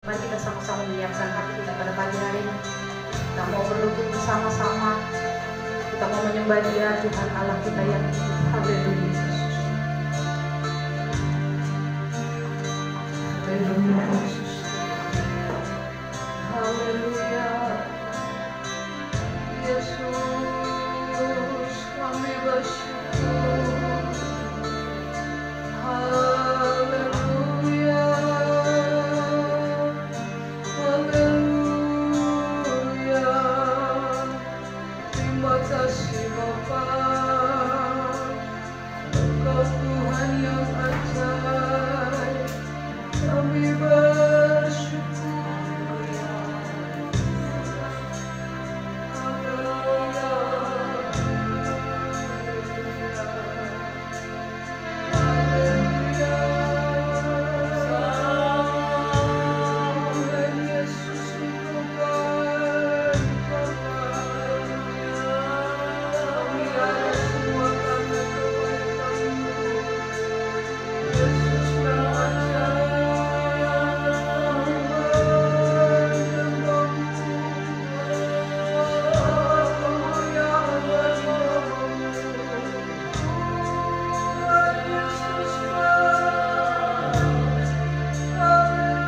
Mari kita sama-sama menyiapkan hati kita pada pagi hari ini. Kita mau berlutut bersama-sama. Kita mau menyembah Dia, Tuhan Allah kita yang hidup. Haleluya. Haleluya Yesus. Haleluya. Yesus, kami bersyukur. Haleluya. Haleluya. Terima kasih Bapa. Engkau Tuhan yang ajaib. Kami bersyukur. Haleluya. Haleluya. Tuhan Yesus Engkau baik Bapa. Kami harus semua karena kebaikan-Mu. Yesus yang ajaib, yang mampu. Haleluya, haleluya. Tuhan Yesus baik. Haleluya,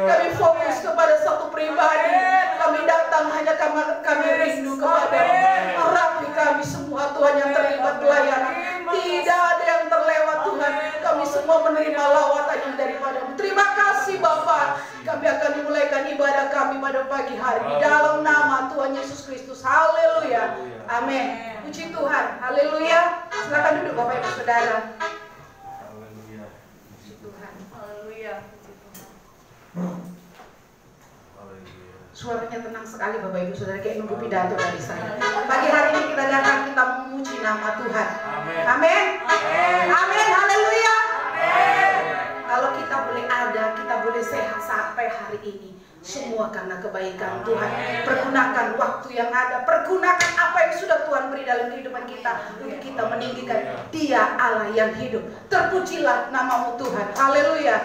Kami fokus kepada satu pribadi. Kami datang hanya kami rindu kepada Rabi kami semua Tuhan yang terlibat pelayanan. Tidak ada yang terlewat Tuhan. Kami semua menerima lawatan yang daripada-Mu. Terima kasih Bapa. Kami akan dimulaikan ibadah kami pada pagi hari di dalam nama Tuhan Yesus Kristus. Haleluya. Amin. Puji Tuhan. Haleluya. Silakan duduk Bapak Ibu Saudara. Haleluya. Puji Tuhan. Haleluya. Suaranya tenang sekali Bapak Ibu Saudara, kayak nunggu pidato dari saya. Pagi hari ini kita datang, kita memuji nama Tuhan. Amin. Amin. Haleluya. Kalau kita boleh ada, kita boleh sehat sampai hari ini, semua karena kebaikan Tuhan. Pergunakan waktu yang ada, pergunakan apa yang sudah Tuhan beri dalam kehidupan kita untuk kita meninggikan Dia Allah yang hidup. Terpujilah nama-Mu Tuhan. Haleluya.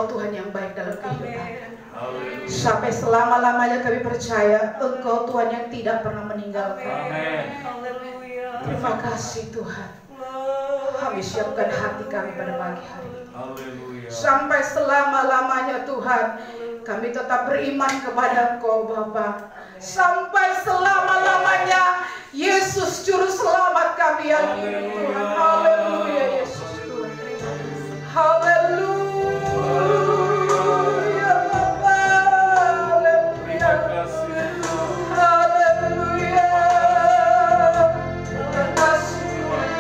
Engkau Tuhan yang baik dalam kehidupan. Sampai selama-lamanya kami percaya Engkau Tuhan yang tidak pernah meninggalkan. Terima kasih Tuhan. Kami siapkan hati kami pada pagi hari ini. Sampai selama-lamanya Tuhan, kami tetap beriman kepada Engkau Bapa. Sampai selama-lamanya Yesus Juru Selamat kami yang hidup Tuhan. Haleluya Yesus Tuhan. Haleluya Bapa. Haleluya. Haleluya. Terima kasih Tuhan.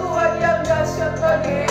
Tuhan yang dahsyat bagi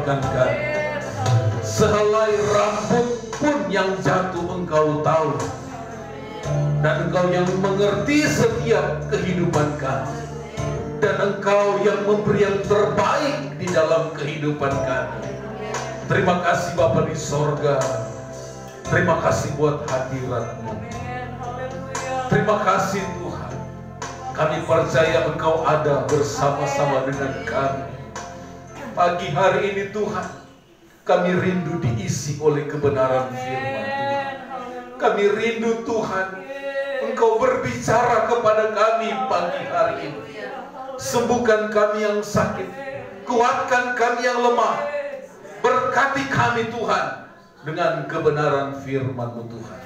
menyelamatkan kami. Sehelai rambut pun yang jatuh Engkau tahu, dan Engkau yang mengerti setiap kehidupan kami, dan Engkau yang memberi yang terbaik di dalam kehidupan kami. Terima kasih Bapa di sorga. Terima kasih buat hadirat-Mu. Terima kasih Tuhan. Kami percaya Engkau ada bersama-sama dengan kami. Pagi hari ini Tuhan, kami rindu diisi oleh kebenaran firman Tuhan. Kami rindu Tuhan, Engkau berbicara kepada kami pagi hari ini. Sembuhkan kami yang sakit, kuatkan kami yang lemah. Berkati kami Tuhan dengan kebenaran firman-Mu Tuhan.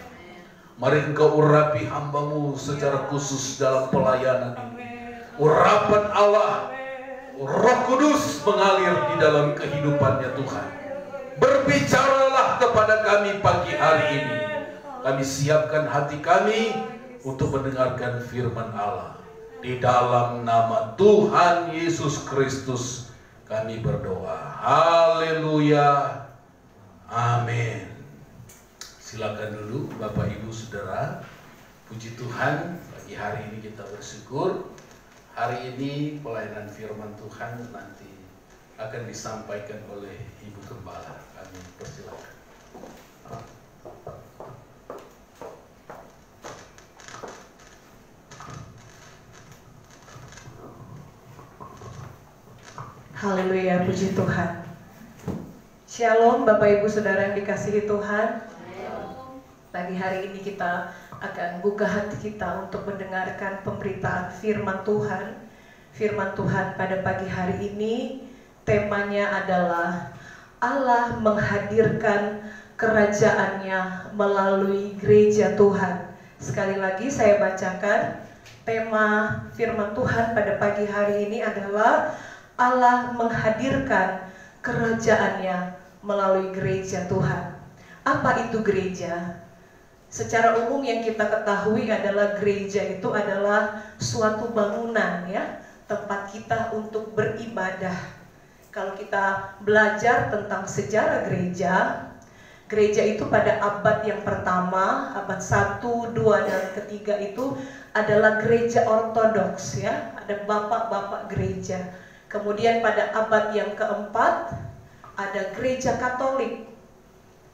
Mari Engkau urapi hamba-Mu secara khusus dalam pelayanan ini. Urapan Allah, Roh Kudus mengalir di dalam kehidupannya Tuhan. Berbicaralah kepada kami pagi hari ini. Kami siapkan hati kami untuk mendengarkan firman Allah. Di dalam nama Tuhan Yesus Kristus kami berdoa. Haleluya. Amin. Silakan dulu Bapak Ibu Saudara. Puji Tuhan, pagi hari ini kita bersyukur. Hari ini pelayanan firman Tuhan nanti akan disampaikan oleh Ibu Gembala. Kami persilakan. Haleluya, puji Tuhan. Shalom Bapak Ibu Saudara yang dikasihi Tuhan. Pagi hari ini kita akan buka hati kita untuk mendengarkan pemberitaan firman Tuhan. Firman Tuhan pada pagi hari ini temanya adalah Allah menghadirkan kerajaannya melalui gereja Tuhan. Sekali lagi saya bacakan tema firman Tuhan pada pagi hari ini adalah Allah menghadirkan kerajaannya melalui gereja Tuhan. Apa itu gereja? Secara umum yang kita ketahui adalah gereja itu adalah suatu bangunan ya, tempat kita untuk beribadah. Kalau kita belajar tentang sejarah gereja, gereja itu pada abad yang pertama, abad 1, 2, dan ketiga itu adalah gereja ortodoks ya, ada bapak-bapak gereja. Kemudian pada abad yang keempat ada gereja Katolik.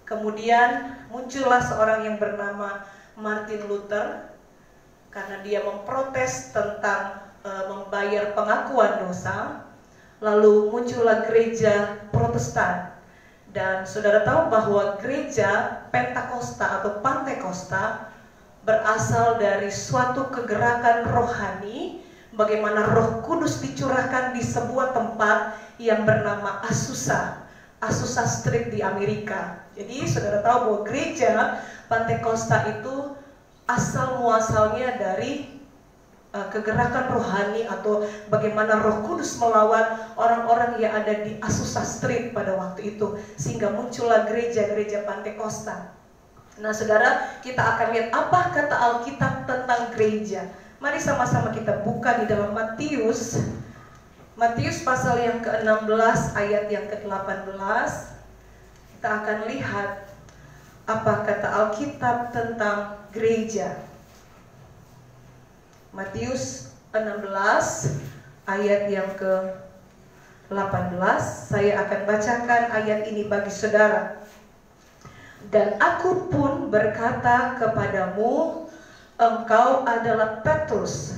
Kemudian muncullah seorang yang bernama Martin Luther karena dia memprotes tentang membayar pengakuan dosa. Lalu muncullah gereja Protestan. Dan saudara tahu bahwa gereja Pentakosta atau Pantekosta berasal dari suatu kegerakan rohani, bagaimana Roh Kudus dicurahkan di sebuah tempat yang bernama Azusa Street di Amerika. Jadi saudara tahu bahwa gereja Pantekosta itu asal muasalnya dari kegerakan rohani atau bagaimana Roh Kudus melawan orang-orang yang ada di Azusa Street pada waktu itu, sehingga muncullah gereja-gereja Pantekosta. Nah saudara, kita akan lihat apa kata Alkitab tentang gereja. Mari sama-sama kita buka di dalam Matius pasal yang ke-16 ayat yang ke-18. Kita akan lihat apa kata Alkitab tentang gereja. Matius 16 ayat yang ke-18. Saya akan bacakan ayat ini bagi saudara. Dan aku pun berkata kepadamu, engkau adalah Petrus,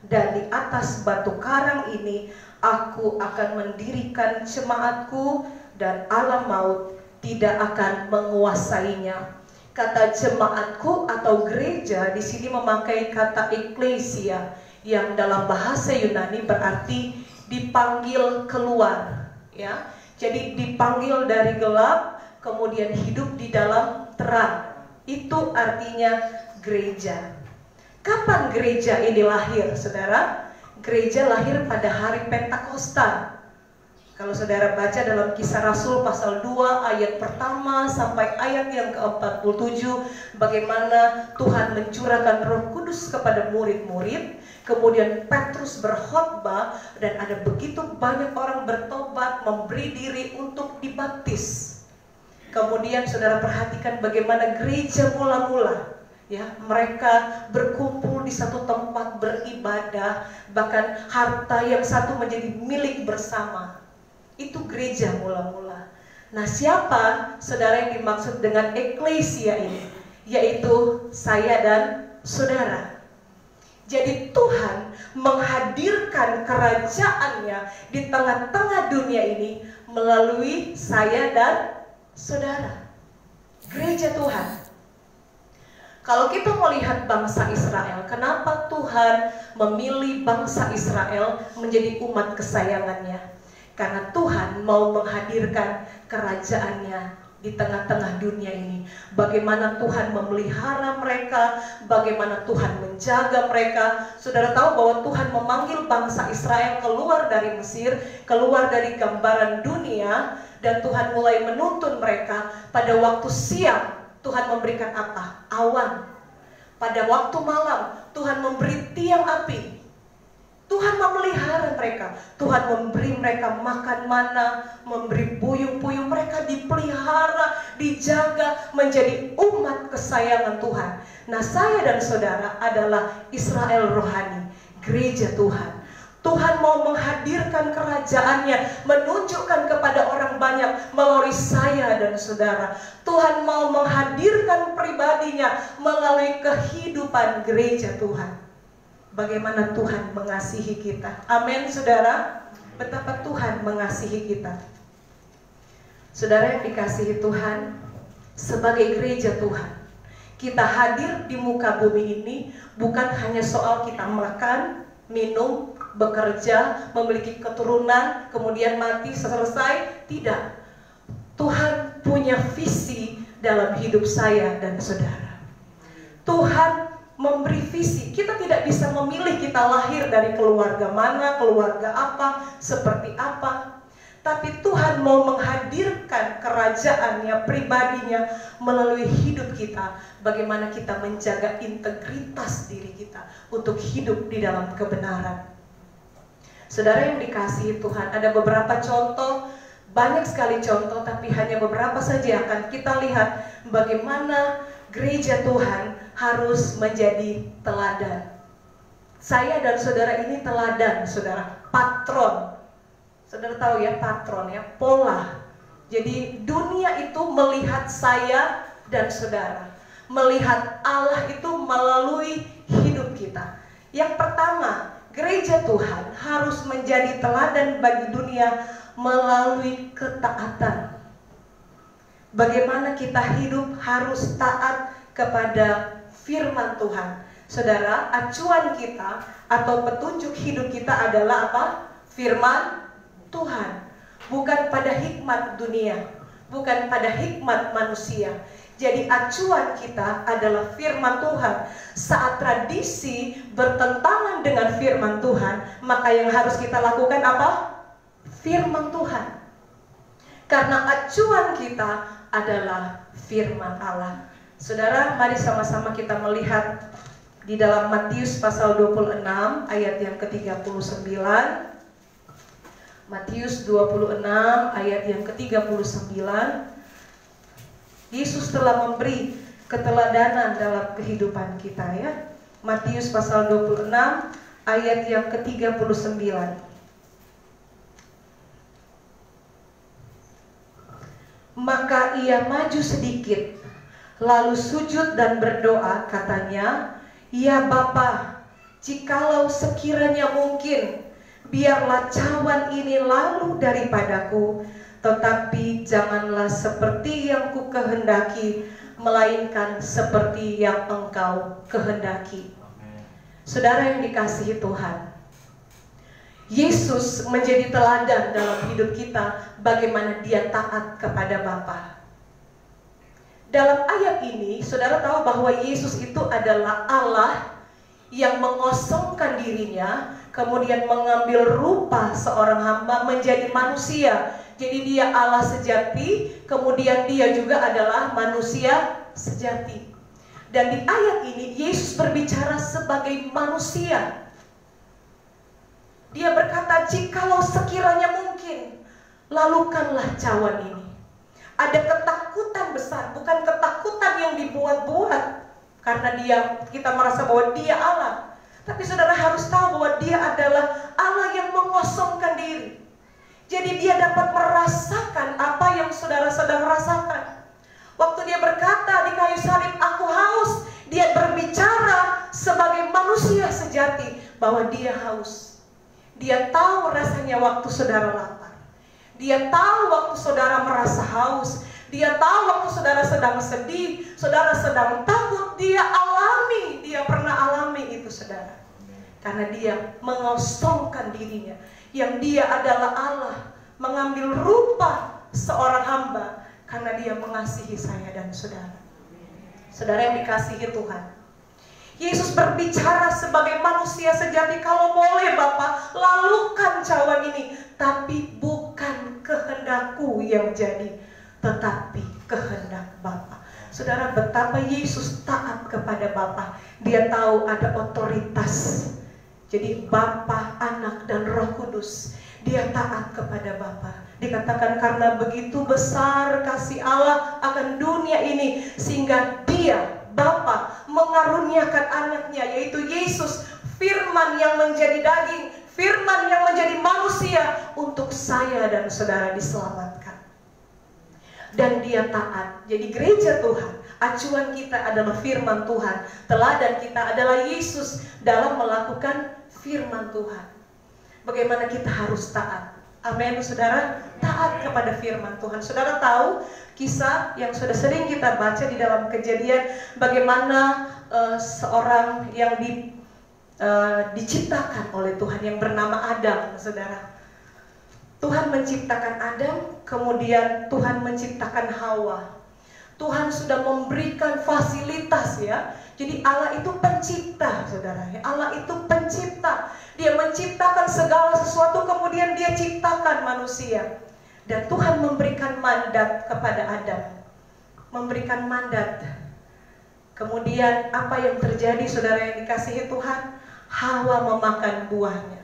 dan di atas batu karang ini aku akan mendirikan jemaatku, dan alam maut tidak akan menguasainya. Kata jemaatku atau gereja di sini memakai kata eklesia, yang dalam bahasa Yunani berarti dipanggil keluar, ya. Jadi dipanggil dari gelap kemudian hidup di dalam terang. Itu artinya gereja. Kapan gereja ini lahir, saudara? Gereja lahir pada hari Pentakosta. Kalau saudara baca dalam Kisah Rasul pasal 2 ayat pertama sampai ayat yang ke-47, bagaimana Tuhan mencurahkan Roh Kudus kepada murid-murid, kemudian Petrus berkhotbah dan ada begitu banyak orang bertobat, memberi diri untuk dibaptis. Kemudian saudara perhatikan bagaimana gereja mula-mula, ya, mereka berkumpul di satu tempat beribadah, bahkan harta yang satu menjadi milik bersama. Itu gereja mula-mula. Nah, siapa saudara yang dimaksud dengan eklesia ini? Yaitu saya dan saudara. Jadi Tuhan menghadirkan kerajaannya di tengah-tengah dunia ini melalui saya dan saudara. Gereja Tuhan. Kalau kita melihat bangsa Israel, kenapa Tuhan memilih bangsa Israel menjadi umat kesayangannya? Karena Tuhan mau menghadirkan kerajaannya di tengah-tengah dunia ini. Bagaimana Tuhan memelihara mereka, bagaimana Tuhan menjaga mereka. Saudara tahu bahwa Tuhan memanggil bangsa Israel keluar dari Mesir, keluar dari gambaran dunia, dan Tuhan mulai menuntun mereka. Pada waktu siang, Tuhan memberikan apa? Awan. Pada waktu malam, Tuhan memberi tiang api. Tuhan memelihara mereka. Tuhan memberi mereka makan mana, memberi buyung-buyung. Mereka dipelihara, dijaga, menjadi umat kesayangan Tuhan. Nah, saya dan saudara adalah Israel rohani, gereja Tuhan. Tuhan mau menghadirkan kerajaannya, menunjukkan kepada orang banyak melalui saya dan saudara. Tuhan mau menghadirkan pribadinya melalui kehidupan gereja Tuhan. Bagaimana Tuhan mengasihi kita. Amin, saudara. Betapa Tuhan mengasihi kita. Saudara yang dikasihi Tuhan, sebagai gereja Tuhan, kita hadir di muka bumi ini bukan hanya soal kita makan, minum, bekerja, memiliki keturunan, kemudian mati, selesai. Tidak. Tuhan punya visi dalam hidup saya dan saudara. Tuhan memberi visi. Kita tidak bisa memilih kita lahir dari keluarga mana, keluarga apa, seperti apa. Tapi Tuhan mau menghadirkan kerajaannya, pribadinya melalui hidup kita. Bagaimana kita menjaga integritas diri kita untuk hidup di dalam kebenaran. Saudara yang dikasihi Tuhan, ada beberapa contoh, banyak sekali contoh, tapi hanya beberapa saja akan kita lihat bagaimana gereja Tuhan harus menjadi teladan. Saya dan saudara ini teladan, saudara, patron. Saudara tahu ya, patron ya, pola. Jadi dunia itu melihat saya dan saudara, melihat Allah itu melalui hidup kita. Yang pertama, gereja Tuhan harus menjadi teladan bagi dunia melalui ketaatan. Bagaimana kita hidup harus taat kepada firman Tuhan. Saudara, acuan kita atau petunjuk hidup kita adalah apa? Firman Tuhan. Bukan pada hikmat dunia, bukan pada hikmat manusia. Jadi acuan kita adalah firman Tuhan. Saat tradisi bertentangan dengan firman Tuhan, maka yang harus kita lakukan apa? Firman Tuhan. Karena acuan kita adalah firman Allah. Saudara, mari sama-sama kita melihat di dalam Matius pasal 26 ayat yang ke-39. Matius 26 ayat yang ke-39. Yesus telah memberi keteladanan dalam kehidupan kita ya. Matius pasal 26 ayat yang ke-39. Maka ia maju sedikit, lalu sujud dan berdoa, katanya, "Ya Bapa, jikalau sekiranya mungkin, biarlah cawan ini lalu daripadaku, tetapi janganlah seperti yang ku kehendaki, melainkan seperti yang Engkau kehendaki." Saudara yang dikasihi Tuhan, Yesus menjadi teladan dalam hidup kita, bagaimana dia taat kepada Bapa. Dalam ayat ini, saudara tahu bahwa Yesus itu adalah Allah yang mengosongkan dirinya, kemudian mengambil rupa seorang hamba menjadi manusia. Jadi dia Allah sejati, kemudian dia juga adalah manusia sejati. Dan di ayat ini Yesus berbicara sebagai manusia. Dia berkata, jikalau sekiranya mungkin, lalukanlah cawan ini. Ada ketakutan besar, bukan ketakutan yang dibuat-buat. Karena kita merasa bahwa dia Allah. Tapi saudara harus tahu bahwa dia adalah Allah yang mengosongkan diri. Jadi dia dapat merasakan apa yang saudara sedang rasakan. Waktu dia berkata di kayu salib, aku haus, dia berbicara sebagai manusia sejati bahwa dia haus. Dia tahu rasanya waktu saudara lapar. Dia tahu waktu saudara merasa haus. Dia tahu waktu saudara sedang sedih, saudara sedang takut. Dia alami, dia pernah alami itu saudara. Karena dia mengosongkan dirinya, yang dia adalah Allah, mengambil rupa seorang hamba, karena dia mengasihi saya dan saudara. Saudara yang dikasihi Tuhan, Yesus berbicara sebagai manusia sejati. Kalau boleh Bapa, lalukan cawan ini, tapi bukan kehendakku yang jadi, tetapi kehendak Bapa. Saudara, betapa Yesus taat kepada Bapa. Dia tahu ada otoritas. Jadi Bapa, Anak, dan Roh Kudus. Dia taat kepada Bapa. Dikatakan karena begitu besar kasih Allah akan dunia ini, sehingga dia, Bapa, mengaruniakan anaknya, yaitu Yesus, firman yang menjadi daging, firman yang menjadi manusia, untuk saya dan saudara diselamatkan. Dan dia taat. Jadi gereja Tuhan, acuan kita adalah firman Tuhan. Teladan kita adalah Yesus dalam melakukan firman Tuhan. Bagaimana kita harus taat? Amin, saudara. Taat kepada firman Tuhan. Saudara tahu kisah yang sudah sering kita baca di dalam Kejadian, bagaimana seorang yang diciptakan oleh Tuhan yang bernama Adam, saudara. Tuhan menciptakan Adam, kemudian Tuhan menciptakan Hawa. Tuhan sudah memberikan fasilitas ya. Jadi Allah itu pencipta, saudara. Allah itu pencipta. Dia menciptakan segala sesuatu, kemudian dia ciptakan manusia. Dan Tuhan memberikan mandat kepada Adam. Memberikan mandat. Kemudian apa yang terjadi, saudara yang dikasihi Tuhan? Hawa memakan buahnya.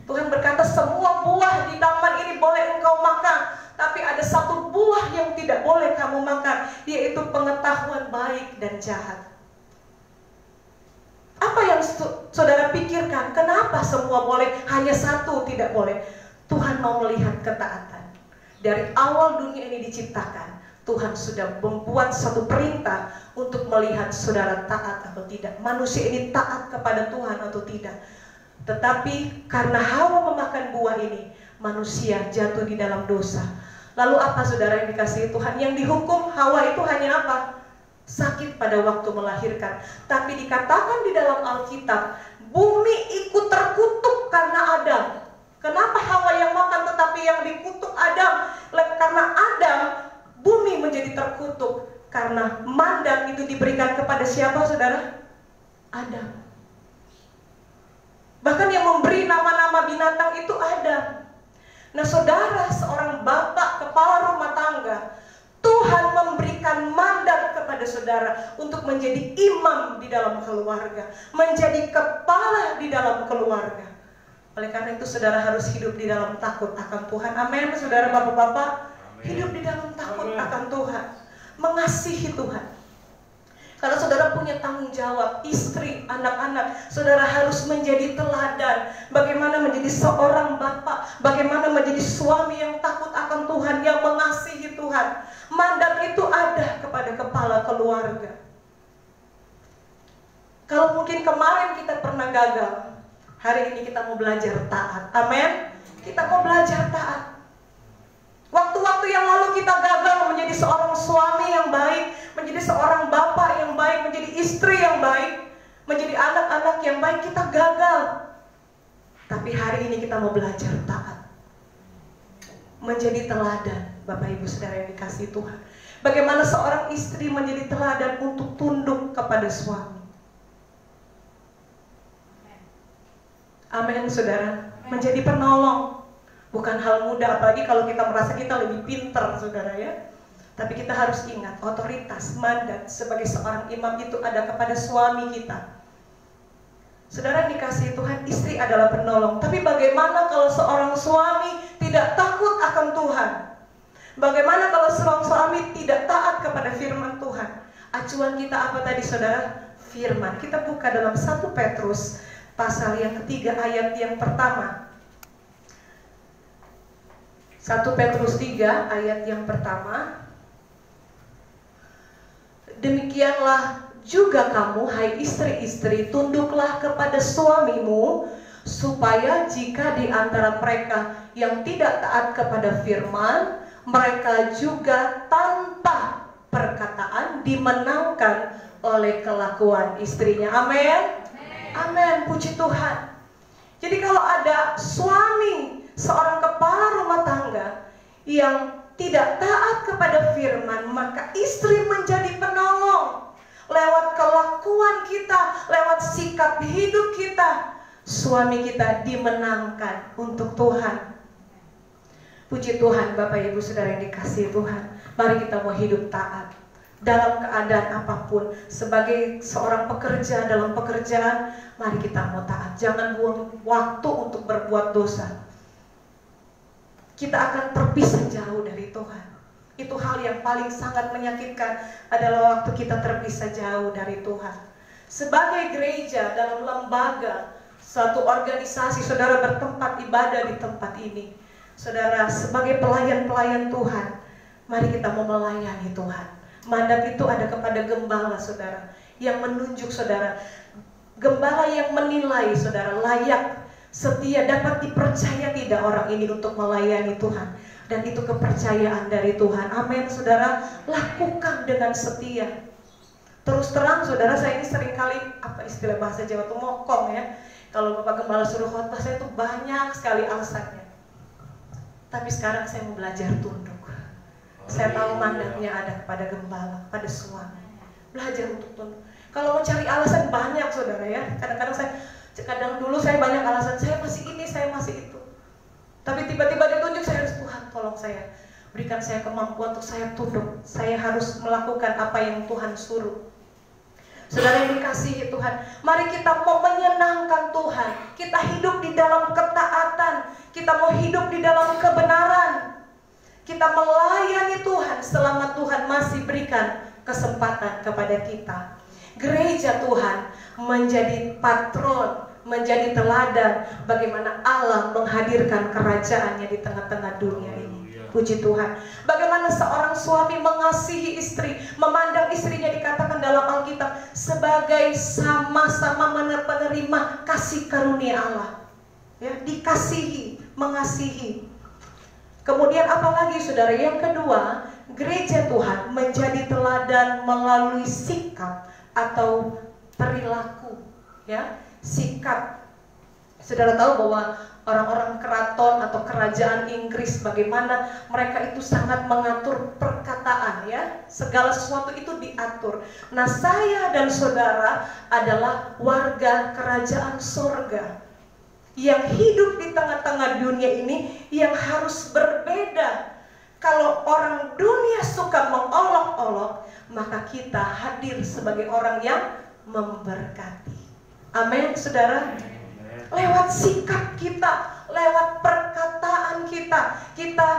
Tuhan berkata, semua buah di taman ini boleh engkau makan, tapi ada satu buah yang tidak boleh kamu makan, yaitu pengetahuan baik dan jahat. Apa yang saudara pikirkan? Kenapa semua boleh, hanya satu tidak boleh? Tuhan mau melihat ketaatan. Dari awal dunia ini diciptakan, Tuhan sudah membuat satu perintah untuk melihat saudara taat atau tidak. Manusia ini taat kepada Tuhan atau tidak. Tetapi karena Hawa memakan buah ini, manusia jatuh di dalam dosa. Lalu apa saudara yang dikasihi Tuhan? Yang dihukum Hawa itu hanya apa? Sakit pada waktu melahirkan. Tapi dikatakan di dalam Alkitab, bumi ikut terkutuk karena Adam. Kenapa Hawa yang makan tetapi yang dikutuk Adam? Karena Adam, bumi menjadi terkutuk. Karena mandat itu diberikan kepada siapa saudara? Adam. Bahkan yang memberi nama-nama binatang itu Adam. Nah saudara, seorang bapak kepala rumah tangga, Tuhan memberikan mandat kepada saudara untuk menjadi imam di dalam keluarga, menjadi kepala di dalam keluarga. Oleh karena itu saudara harus hidup di dalam takut akan Tuhan. Amin, saudara, bapak-bapak. Hidup di dalam takut akan Tuhan, mengasihi Tuhan. Karena saudara punya tanggung jawab, istri, anak-anak, saudara harus menjadi teladan. Bagaimana menjadi seorang bapak, bagaimana menjadi suami yang takut akan Tuhan, yang mengasihi Tuhan. Mandat itu ada kepada kepala keluarga. Kalau mungkin kemarin kita pernah gagal, hari ini kita mau belajar taat. Amin. Kita mau belajar taat. Waktu-waktu yang lalu kita gagal menjadi seorang suami yang baik, menjadi seorang bapak yang baik, menjadi istri yang baik, menjadi anak-anak yang baik, kita gagal. Tapi hari ini kita mau belajar taat, menjadi teladan. Bapak Ibu Saudara yang dikasihi Tuhan, bagaimana seorang istri menjadi teladan untuk tunduk kepada suami. Amin, saudara. Menjadi penolong bukan hal mudah, apalagi kalau kita merasa kita lebih pintar, saudara ya. Tapi kita harus ingat, otoritas, mandat sebagai seorang imam itu ada kepada suami kita. Saudara yang dikasihi Tuhan, istri adalah penolong. Tapi bagaimana kalau seorang suami tidak takut akan Tuhan? Bagaimana kalau seorang suami tidak taat kepada firman Tuhan? Acuan kita apa tadi, saudara? Firman. Kita buka dalam 1 Petrus pasal yang ketiga ayat yang pertama. 1 Petrus 3 ayat yang pertama. Demikianlah juga kamu, hai istri-istri, tunduklah kepada suamimu, supaya jika di antara mereka yang tidak taat kepada firman, mereka juga tanpa perkataan dimenangkan oleh kelakuan istrinya. Amin. Amin, puji Tuhan. Jadi kalau ada suami, seorang kepala rumah tangga yang tidak taat kepada firman, maka istri menjadi penolong. Lewat kelakuan kita, lewat sikap hidup kita, suami kita dimenangkan untuk Tuhan. Puji Tuhan, Bapak Ibu Saudara yang dikasihi Tuhan. Mari kita mau hidup taat dalam keadaan apapun. Sebagai seorang pekerja dalam pekerjaan, mari kita mau taat. Jangan buang waktu untuk berbuat dosa. Kita akan terpisah jauh dari Tuhan. Itu hal yang paling sangat menyakitkan, adalah waktu kita terpisah jauh dari Tuhan. Sebagai gereja dalam lembaga, suatu organisasi, saudara bertempat ibadah di tempat ini. Saudara sebagai pelayan-pelayan Tuhan, mari kita mau melayani Tuhan. Mandat itu ada kepada gembala, saudara, yang menunjuk saudara. Gembala yang menilai saudara layak, setia, dapat dipercaya tidak orang ini untuk melayani Tuhan. Dan itu kepercayaan dari Tuhan. Amin, saudara. Lakukan dengan setia. Terus terang, saudara, saya ini seringkali, apa istilah bahasa Jawa itu, mokong ya. Kalau Bapak Gembala suruh khotbah, saya itu banyak sekali alasannya. Tapi sekarang saya mau belajar tunduk. Saya tahu mandatnya ada kepada gembala, pada suami. Belajar untuk tunduk. Kalau mau cari alasan banyak, saudara ya. Kadang dulu saya banyak alasan, saya masih ini, saya masih itu. Tapi tiba-tiba ditunjuk, saya harus, Tuhan tolong saya, berikan saya kemampuan untuk saya tunduk. Saya harus melakukan apa yang Tuhan suruh. Saudara yang dikasihi Tuhan, mari kita mau menyenangkan Tuhan. Kita hidup di dalam ketaatan, kita mau hidup di dalam kebenaran. Kita melayani Tuhan selama Tuhan masih berikan kesempatan kepada kita. Gereja Tuhan menjadi patron, menjadi teladan bagaimana Allah menghadirkan kerajaannya di tengah-tengah dunia ini. Puji Tuhan. Bagaimana seorang suami mengasihi istri, memandang istrinya, dikatakan dalam Alkitab sebagai sama-sama menerima kasih karunia Allah. Ya, dikasihi, mengasihi. Kemudian apalagi saudara? Yang kedua, gereja Tuhan menjadi teladan melalui sikap atau perilaku, ya. Sikap. Saudara tahu bahwa orang-orang keraton atau kerajaan Inggris, bagaimana mereka itu sangat mengatur perkataan, ya. Segala sesuatu itu diatur. Nah, saya dan saudara adalah warga kerajaan sorga yang hidup di tengah-tengah dunia ini, yang harus berbeda. Kalau orang dunia suka mengolok-olok, maka kita hadir sebagai orang yang memberkati. Amin, saudara. Lewat sikap kita, lewat perkataan kita, kita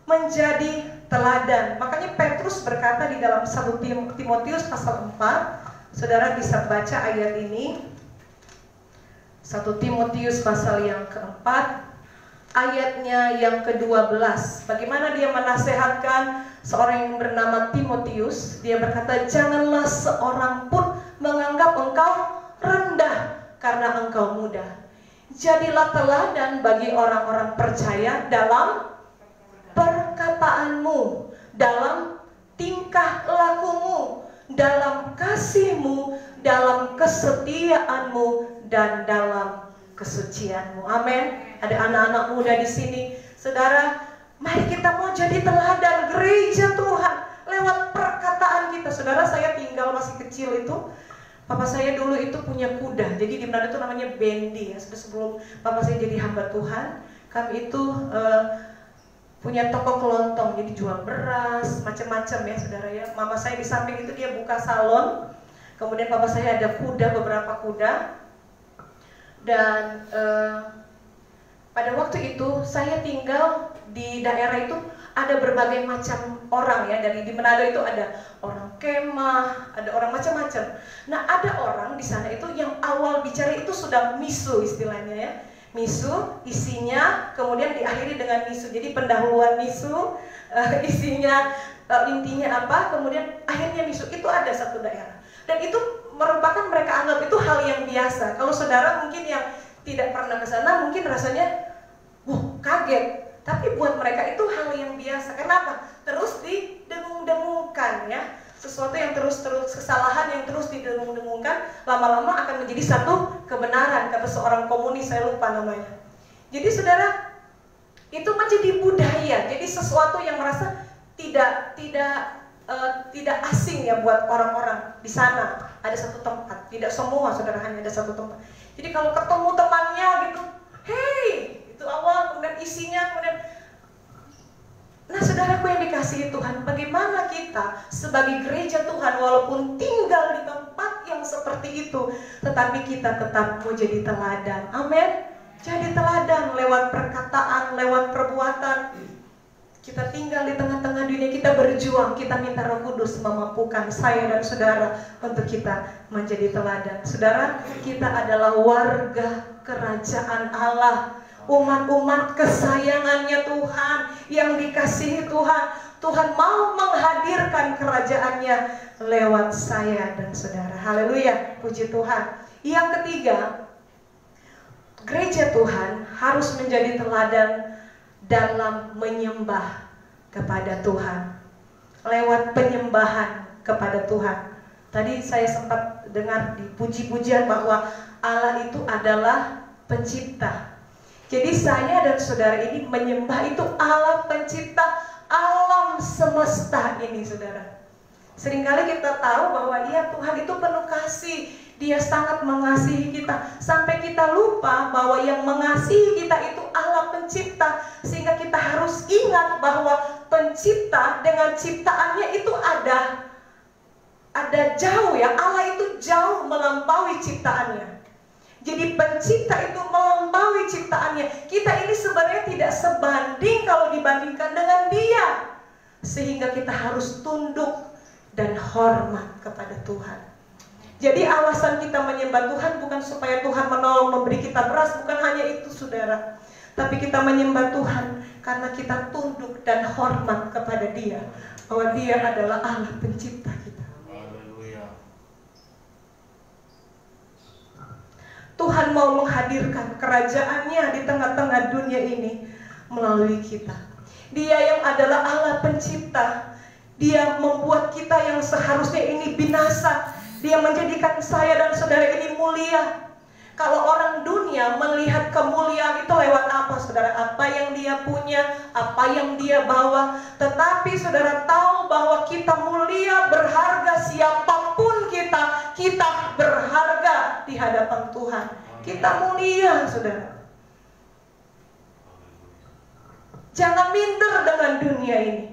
menjadi teladan. Makanya Petrus berkata di dalam 1 Timotius pasal 4, saudara bisa baca ayat ini. 1 Timotius pasal yang keempat, ayatnya yang ke-12. Bagaimana dia menasehatkan seorang yang bernama Timotius. Dia berkata, janganlah seorang pun menganggap engkau rendah karena engkau muda. Jadilah teladan bagi orang-orang percaya dalam perkataanmu, dalam tingkah lakumu, dalam kasihmu, dalam kesetiaanmu, dan dalam kesucianmu. Amin. Ada anak-anak muda di sini, saudara. Mari kita mau jadi teladan gereja Tuhan lewat perkataan kita. Saudara, saya tinggal masih kecil itu, Papa saya dulu itu punya kuda, jadi di Manado itu namanya bendi ya. Sebelum papa saya jadi hamba Tuhan, kami itu punya toko kelontong, jadi jual beras, macam-macam ya saudara ya. Mama saya di samping itu dia buka salon, kemudian papa saya ada kuda, beberapa kuda. Dan pada waktu itu saya tinggal di daerah itu ada berbagai macam orang ya. Dari di Manado itu ada orang kemah, ada orang macam-macam. Nah ada orang di sana itu yang awal bicara itu sudah misu istilahnya ya. Misu isinya kemudian diakhiri dengan misu. Jadi pendahuluan misu, isinya intinya apa, kemudian akhirnya misu. Itu ada satu daerah. Dan itu merupakan mereka anggap itu hal yang biasa. Kalau saudara mungkin yang tidak pernah ke sana mungkin rasanya wah kaget. Tapi buat mereka itu hal yang biasa. Kenapa? Terus didengung-dengungkan ya. Sesuatu yang terus kesalahan yang terus didengung-dengungkan lama-lama akan menjadi satu kebenaran, kata seorang komunis, saya lupa namanya. Jadi saudara, itu menjadi budaya. Jadi sesuatu yang merasa tidak asing ya buat orang-orang di sana. Ada satu tempat, tidak semua saudara, hanya ada satu tempat. Jadi kalau ketemu temannya gitu, hey, itu awal, kemudian isinya, kemudian. Nah saudaraku yang dikasihi Tuhan, bagaimana kita sebagai gereja Tuhan walaupun tinggal di tempat yang seperti itu, tetapi kita tetap mau jadi teladan. Amin. Jadi teladan lewat perkataan, lewat perbuatan. Kita tinggal di tengah-tengah dunia, kita berjuang, kita minta Roh Kudus memampukan saya dan saudara untuk kita menjadi teladan. Saudara, kita adalah warga kerajaan Allah, umat-umat kesayangannya Tuhan, yang dikasihi Tuhan. Tuhan mau menghadirkan kerajaannya lewat saya dan saudara. Haleluya, puji Tuhan. Yang ketiga, gereja Tuhan harus menjadi teladan dalam menyembah kepada Tuhan, lewat penyembahan kepada Tuhan. Tadi saya sempat dengar di puji-pujian bahwa Allah itu adalah pencipta. Jadi saya dan saudara ini menyembah itu Allah pencipta alam semesta ini saudara. Seringkali kita tahu bahwa iya Tuhan itu penuh kasih, Dia sangat mengasihi kita, sampai kita lupa bahwa yang mengasihi kita itu Allah pencipta. Sehingga kita harus ingat bahwa pencipta dengan ciptaannya itu ada jauh ya. Allah itu jauh melampaui ciptaannya. Jadi pencipta itu melampaui ciptaannya. Kita ini sebenarnya tidak sebanding kalau dibandingkan dengan Dia. Sehingga kita harus tunduk dan hormat kepada Tuhan. Jadi alasan kita menyembah Tuhan bukan supaya Tuhan menolong memberi kita beras, bukan hanya itu saudara. Tapi kita menyembah Tuhan karena kita tunduk dan hormat kepada Dia, bahwa Dia adalah Allah pencipta kita. Tuhan mau menghadirkan kerajaannya di tengah-tengah dunia ini melalui kita. Dia yang adalah Allah pencipta. Dia membuat kita yang seharusnya ini binasa, Dia menjadikan saya dan saudara ini mulia. Kalau orang dunia melihat kemuliaan itu lewat apa saudara? Apa yang dia punya, apa yang dia bawa. Tetapi saudara tahu bahwa kita mulia, berharga, siapapun kita berharga di hadapan Tuhan. Kita mulia saudara. Jangan minder dengan dunia ini.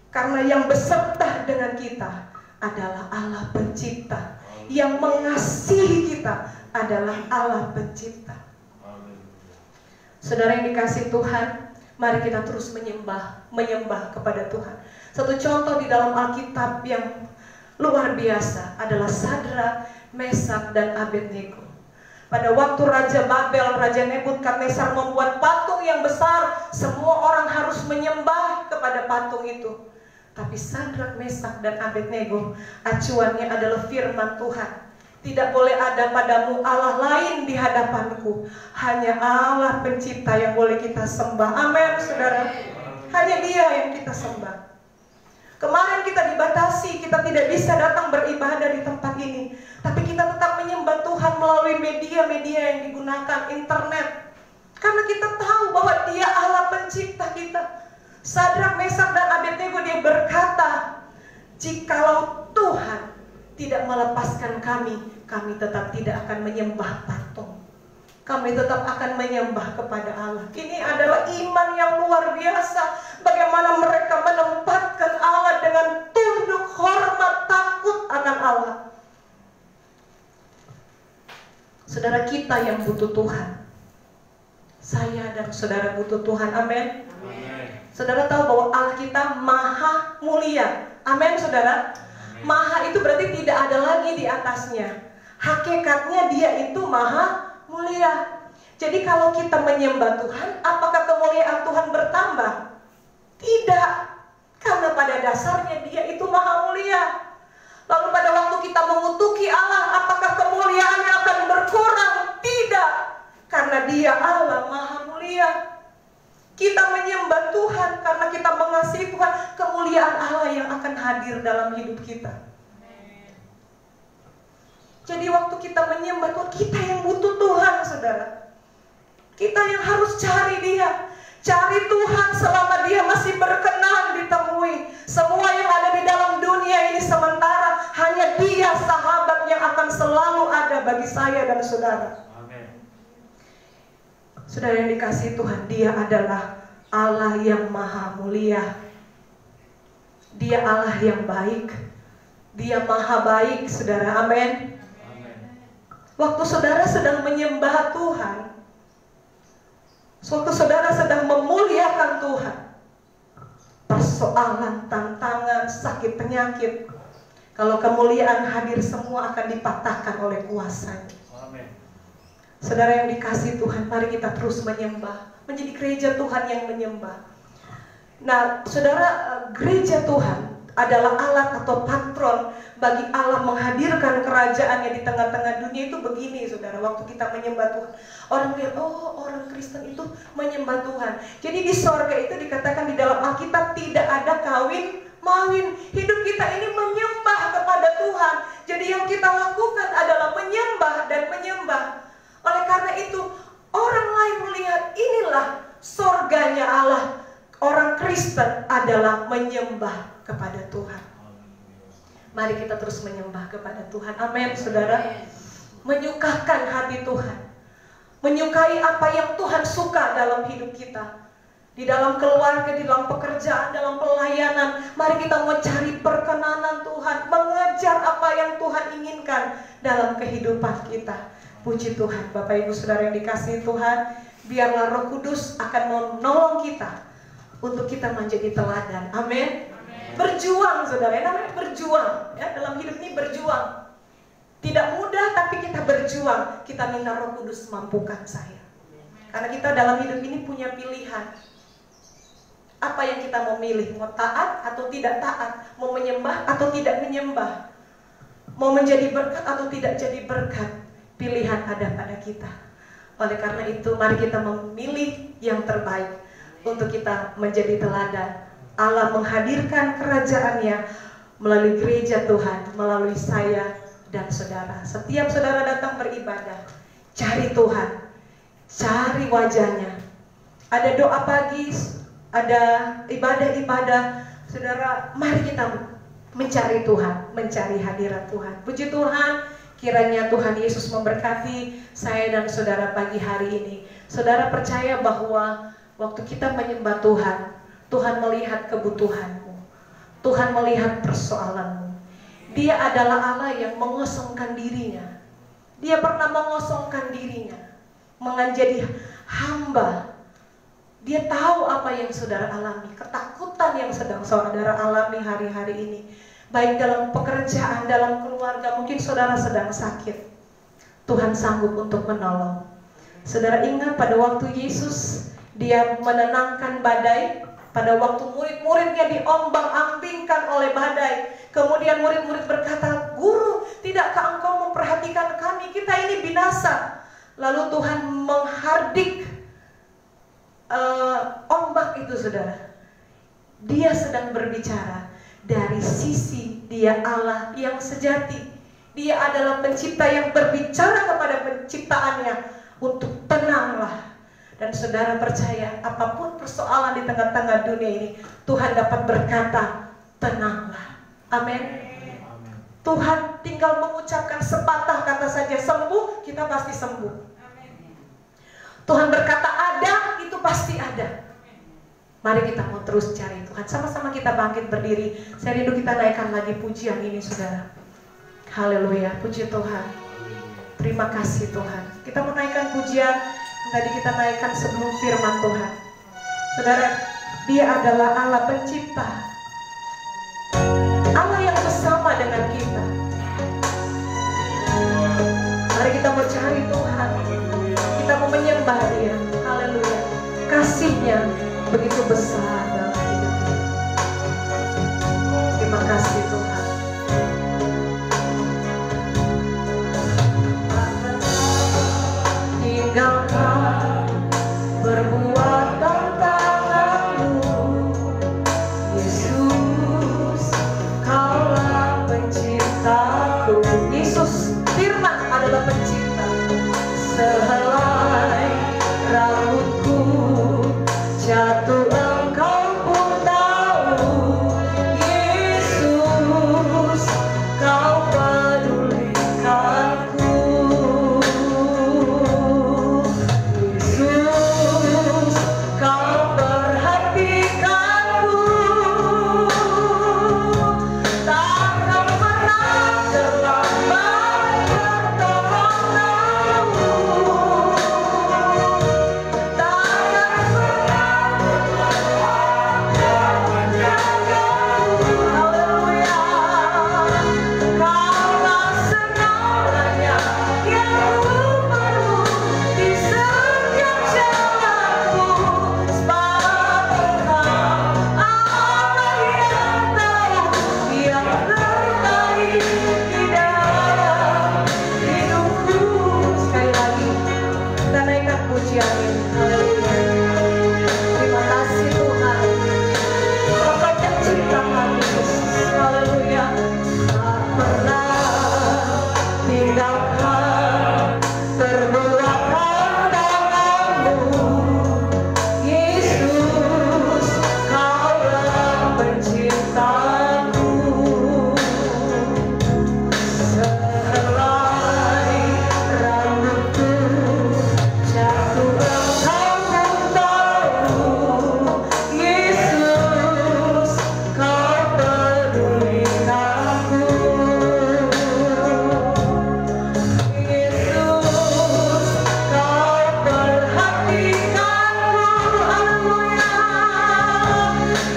Karena yang beserta dengan kita adalah Allah pencipta. Yang mengasihi kita adalah Allah pencipta. Saudara yang dikasihi Tuhan, mari kita terus menyembah kepada Tuhan. Satu contoh di dalam Alkitab yang luar biasa adalah Sadrak, Mesak, dan Abednego. Pada waktu Raja Babel, Raja Nebukadnezar membuat patung yang besar, semua orang harus menyembah kepada patung itu. Tapi Sadrak, Mesak, dan Abednego, acuannya adalah firman Tuhan. Tidak boleh ada padamu Allah lain di hadapanku. Hanya Allah pencipta yang boleh kita sembah. Amin, saudara. Hanya Dia yang kita sembah. Kemarin kita dibatasi, kita tidak bisa datang beribadah di tempat ini. Tapi kita tetap menyembah Tuhan melalui media-media yang digunakan, internet. Karena kita tahu bahwa Dia Allah pencipta kita. Sadrak, Mesak, dan Abednego dia berkata, jikalau Tuhan tidak melepaskan kami kami tetap tidak akan menyembah patung. Kami tetap akan menyembah kepada Allah. Ini adalah iman yang luar biasa. Bagaimana mereka menempatkan Allah dengan tunduk, hormat, takut akan Allah. Saudara, kita yang butuh Tuhan. Saya dan saudara butuh Tuhan. Amin. Saudara tahu bahwa Allah kita maha mulia. Amin, saudara. Maha itu berarti tidak ada lagi di atasnya. Hakikatnya dia itu maha mulia. Jadi kalau kita menyembah Tuhan, apakah kemuliaan Tuhan bertambah? Tidak. Karena pada dasarnya dia itu maha mulia. Lalu pada waktu kita mengutuki Allah, apakah kemuliaannya akan berkurang? Tidak. Karena dia Allah maha mulia. Kita menyembah Tuhan karena kita mengasihi Tuhan. Kemuliaan Allah yang akan hadir dalam hidup kita. Jadi waktu kita menyembah Tuhan, kita yang butuh Tuhan, saudara. Kita yang harus cari dia. Cari Tuhan selama dia masih berkenan ditemui. Semua yang ada di dalam dunia ini sementara. Hanya dia sahabat yang akan selalu ada bagi saya dan saudara. Amin. Saudara yang dikasihi Tuhan, dia adalah Allah yang maha mulia. Dia Allah yang baik. Dia maha baik, saudara. Amin. Waktu saudara sedang menyembah Tuhan, waktu saudara sedang memuliakan Tuhan, persoalan, tantangan, sakit, penyakit, kalau kemuliaan hadir, semua akan dipatahkan oleh kuasa-Nya. Amin. Saudara yang dikasihi Tuhan, mari kita terus menyembah, menjadi gereja Tuhan yang menyembah. Nah, saudara, gereja Tuhan adalah alat atau patron bagi Allah menghadirkan kerajaannya di tengah-tengah dunia. Itu begini, saudara, waktu kita menyembah Tuhan, orang lihat, oh, orang Kristen itu menyembah Tuhan. Jadi di sorga itu dikatakan di dalam Alkitab tidak ada kawin mawin. Hidup kita ini menyembah kepada Tuhan. Jadi yang kita lakukan adalah menyembah dan menyembah. Oleh karena itu orang lain melihat, inilah sorganya Allah. Orang Kristen adalah menyembah kepada Tuhan. Mari kita terus menyembah kepada Tuhan. Amin, saudara. Menyukakan hati Tuhan, menyukai apa yang Tuhan suka dalam hidup kita. Di dalam keluarga, di dalam pekerjaan, dalam pelayanan. Mari kita mencari perkenanan Tuhan, mengejar apa yang Tuhan inginkan dalam kehidupan kita. Puji Tuhan. Bapak Ibu Saudara yang dikasihi Tuhan, biarlah Roh Kudus akan menolong kita untuk kita menjadi teladan. Amin. Berjuang, saudara, namanya berjuang ya, dalam hidup ini berjuang. Tidak mudah, tapi kita berjuang. Kita minta Roh Kudus mampukan saya. Karena kita dalam hidup ini punya pilihan. Apa yang kita mau milih? Mau taat atau tidak taat? Mau menyembah atau tidak menyembah? Mau menjadi berkat atau tidak jadi berkat? Pilihan ada pada kita. Oleh karena itu, mari kita memilih yang terbaik untuk kita menjadi teladan. Allah menghadirkan kerajaannya melalui gereja Tuhan, melalui saya dan saudara. Setiap saudara datang beribadah, cari Tuhan, cari wajahnya. Ada doa pagi, ada ibadah-ibadah. Saudara, mari kita mencari Tuhan, mencari hadirat Tuhan. Puji Tuhan, kiranya Tuhan Yesus memberkati saya dan saudara pagi hari ini. Saudara percaya bahwa waktu kita menyembah Tuhan, Tuhan melihat kebutuhanmu, Tuhan melihat persoalanmu. Dia adalah Allah yang mengosongkan dirinya. Dia pernah mengosongkan dirinya, menjadi hamba. Dia tahu apa yang saudara alami, ketakutan yang sedang saudara alami hari-hari ini. Baik dalam pekerjaan, dalam keluarga, mungkin saudara sedang sakit. Tuhan sanggup untuk menolong. Saudara ingat pada waktu Yesus, dia menenangkan badai. Pada waktu murid-muridnya diombang-ambingkan oleh badai, kemudian murid-murid berkata, "Guru, tidakkah engkau memperhatikan kami? Kita ini binasa." Lalu Tuhan menghardik ombak itu, saudara. Dia sedang berbicara dari sisi dia Allah yang sejati. Dia adalah pencipta yang berbicara kepada penciptaannya untuk tenanglah. Dan saudara percaya, apapun persoalan di tengah-tengah dunia ini, Tuhan dapat berkata, tenanglah. Amin. Tuhan tinggal mengucapkan sepatah kata saja, sembuh, kita pasti sembuh. Tuhan berkata ada, itu pasti ada. Mari kita mau terus cari Tuhan. Sama-sama kita bangkit berdiri. Saya rindu kita naikkan lagi pujian ini, saudara. Haleluya, puji Tuhan. Terima kasih Tuhan. Kita mau naikkan pujian yang tadi kita naikkan sebelum firman Tuhan. Saudara, Dia adalah Allah pencipta, Allah yang bersama dengan kita. Mari kita mau cari Tuhan, kita mau menyembah Dia. Haleluya, kasih-Nya begitu besar dalam hidup kita. Terima kasih Tuhan. Tinggalkan perbuatan tanganmu, Yesus, Kaulah penciptaku. Yesus firman adalah pencipta. Sehelai rambutku jatuh, Engkau pun tahu. Yesus, Kau pedulikanku. Yesus, Kau perhatikanku. Takkan pernah terlambat pertolonganmu. Takkan pernah terlambat menjagamu. Haleluya. Kaulah segalanya yang ku perlu di setiap jalanku. Sebab Engkau Allah yang tahu yang terbaik di dalam hidupku. Sekali lagi kita naikkan pujian ini. Haleluya. Terima kasih Tuhan, Engkau pencipta kami, Yesus. Haleluya. Tak pernah tinggalkan perbuatan tanganmu, Yesus, Kaulah penciptaku. Sehelai rambutku jatuh, Engkau pun tahu. Yesus, Kau pedulikanku. Yesus, Kau perhatikanku. Haleluya.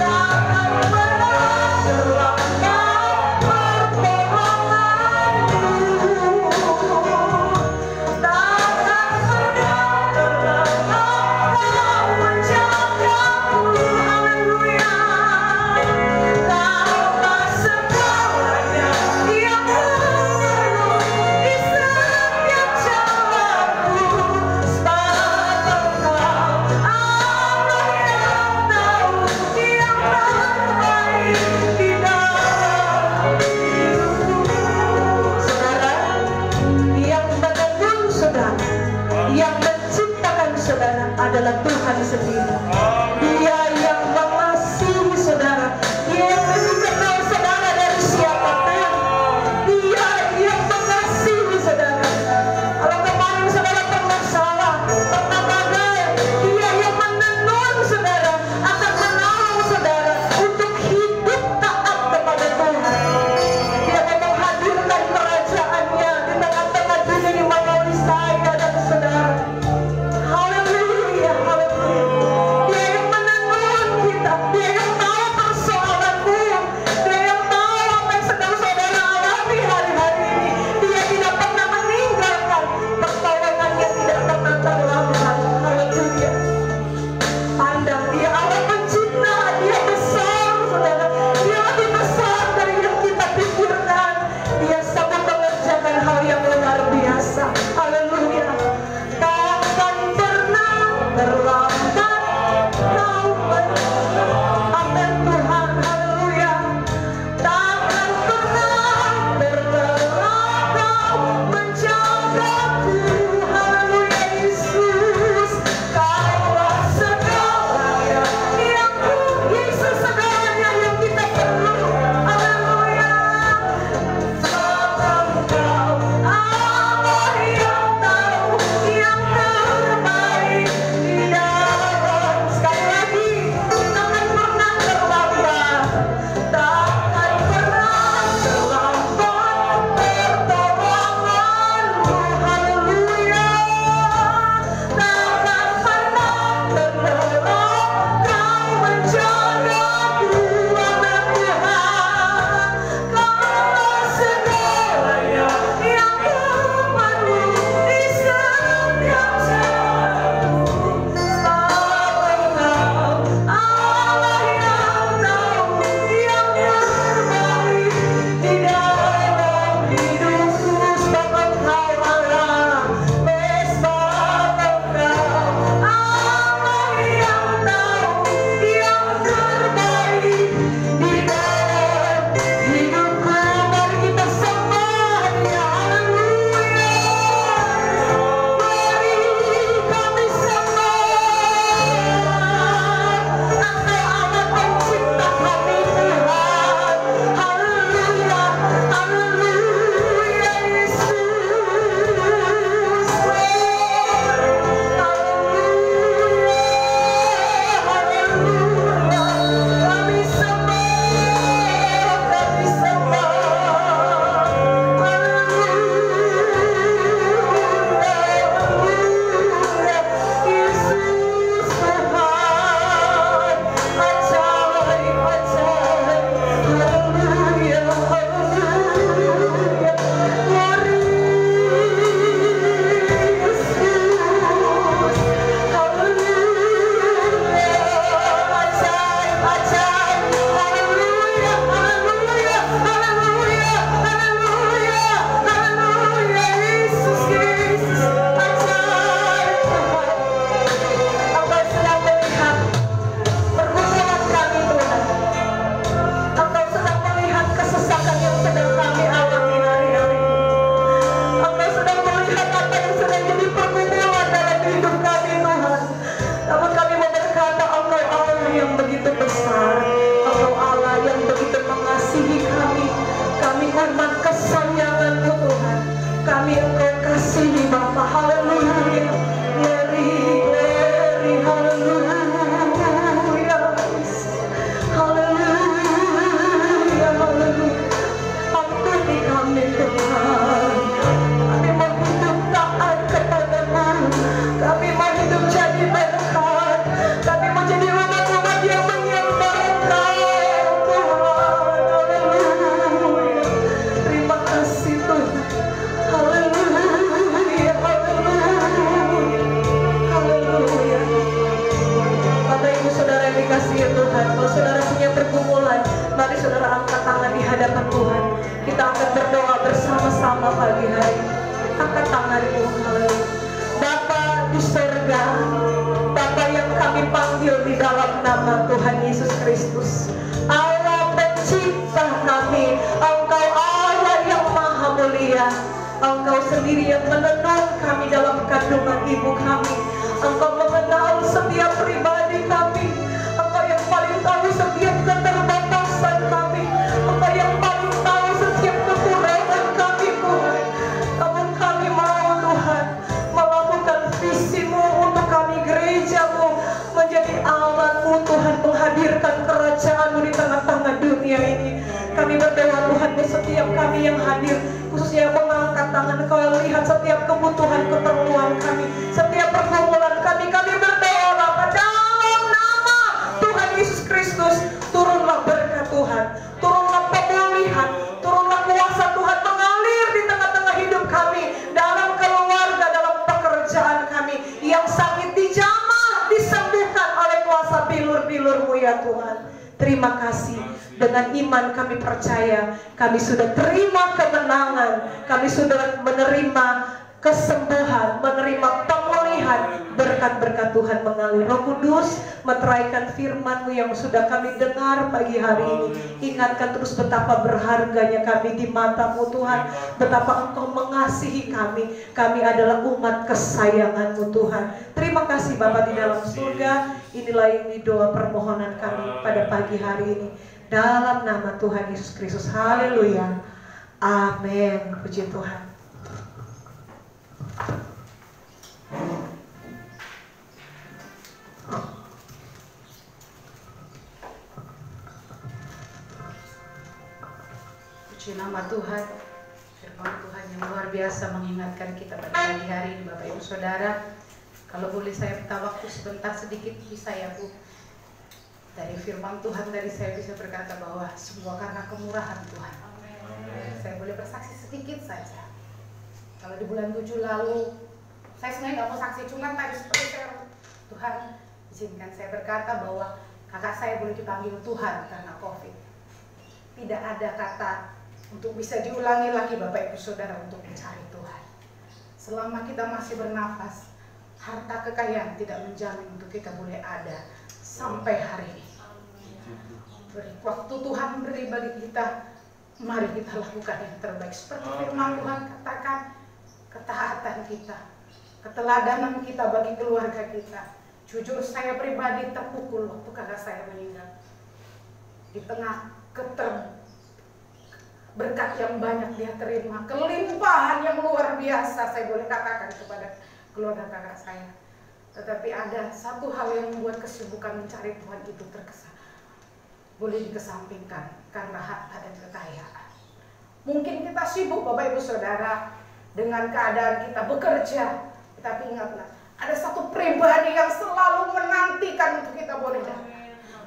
Takkan pernah terlambat pertolonganmu. Takkan pernah terlambat Kau menjagaku. Haleluya. Kaulah segalanya yang ku perlu di setiap jalanku. Sebab Engkau Allah yang tahu yang terbaik di dalam hidupku. Saudara, yang menenun saudara, yang menciptakan saudara adalah Tuhan sendiri. Dia yang mengasihi saudara, Dia yang lebih kenal saudara dari siapapun. Dia yang mengasihi saudara. Kalau kemarin saudara pernah salah, pernah gagal, Dia yang menenun saudara, akan menolong saudara untuk hidup taat kepada Tuhan. Dia akan menghadirkan kerajaannya di tengah-tengah dunia di mana saya dan saudara. Haleluya, haleluya. yang Kau kasihi Bapa. Haleluya. Glory, glory, haleluya. Haleluya, haleluya. Ampuni kami Tuhan. Kami mau hidup taat kepadamu. Kami mau hidup jadi berkat. Kami mau jadi umat-umat yang menyembah Engkau Tuhan. Haleluya. Terima kasih Tuhan. Haleluya, haleluya, haleluya. Bapak Ibu Saudara yang dikasihi Tuhan, kalau saudara punya pergumulan, mari saudara angkat tangan di hadapan Tuhan. Kita akan berdoa bersama-sama pagi hari. Angkat tanganmu. Haleluya. Bapa di surga, Bapa yang kami panggil di dalam nama Tuhan Yesus Kristus, Allah pencipta kami, Engkau Allah yang maha mulia. Engkau sendiri yang menenun kami dalam kandungan ibu kami. Engkau mengenal setiap pribadi kami. Engkau yang paling tahu setiap keterbatasan kami. Engkau yang paling tahu setiap kekurangan kami Tuhan. Namun kami mau Tuhan melakukan visi-Mu untuk kami, gereja-Mu, menjadi alat-Mu Tuhan, menghadirkan kerajaan-Mu di tengah-tengah dunia ini. Kami berdoa Tuhan, di setiap kami yang hadir, khususnya yang mengangkat tangan, Kau lihat setiap kebutuhan, keperluan kami, setiap pergumulan kami. Kami berdoa Bapa, dalam nama Tuhan Yesus Kristus, turunlah berkat Tuhan, turunlah pemulihan, turunlah kuasa Tuhan mengalir di tengah-tengah hidup kami, dalam keluarga, dalam pekerjaan kami. Yang sakit dijamah, disembuhkan oleh kuasa bilur-bilur-Mu ya Tuhan. Terima kasih. Dengan iman kami percaya, kami sudah terima kemenangan, kami sudah menerima kesembuhan, menerima pemulihan, berkat-berkat Tuhan mengalir. Roh Kudus, meteraikan firman-Mu yang sudah kami dengar pagi hari ini. Ingatkan terus betapa berharganya kami di mata-Mu Tuhan, betapa Engkau mengasihi kami. Kami adalah umat kesayangan-Mu Tuhan. Terima kasih Bapa di dalam surga. Inilah yang doa permohonan kami pada pagi hari ini. Dalam nama Tuhan Yesus Kristus. Haleluya. Amin. Puji Tuhan. Puji nama Tuhan. Firman Tuhan yang luar biasa mengingatkan kita pada pagi hari ini Bapak Ibu Saudara. Kalau boleh saya minta waktu sebentar sedikit, bisa ya Bu? Dari firman Tuhan tadi saya bisa berkata bahwa semua karena kemurahan Tuhan. Saya boleh bersaksi sedikit saja. Kalau di bulan 7 lalu, saya sebenarnya nggak mau saksi, cuma tadi seperti saya, Tuhan izinkan saya berkata bahwa kakak saya boleh dipanggil Tuhan karena COVID. Tidak ada kata untuk bisa diulangi lagi Bapak Ibu Saudara untuk mencari Tuhan. Selama kita masih bernafas, harta kekayaan tidak menjamin untuk kita boleh ada sampai hari ini. Waktu Tuhan beri bagi kita, mari kita lakukan yang terbaik. Seperti firman Tuhan katakan, ketaatan kita, keteladanan kita bagi keluarga kita. Jujur saya pribadi terpukul waktu kakak saya meninggal. Di tengah berkat yang banyak dia terima, kelimpahan yang luar biasa saya boleh katakan kepada keluarga kakak saya. Tetapi ada satu hal yang membuat kesibukan mencari Tuhan itu boleh dikesampingkan karena harta dan kekayaan. Mungkin kita sibuk Bapak Ibu Saudara dengan keadaan kita bekerja, tetapi ingatlah ada satu pribadi yang selalu menantikan untuk kita boleh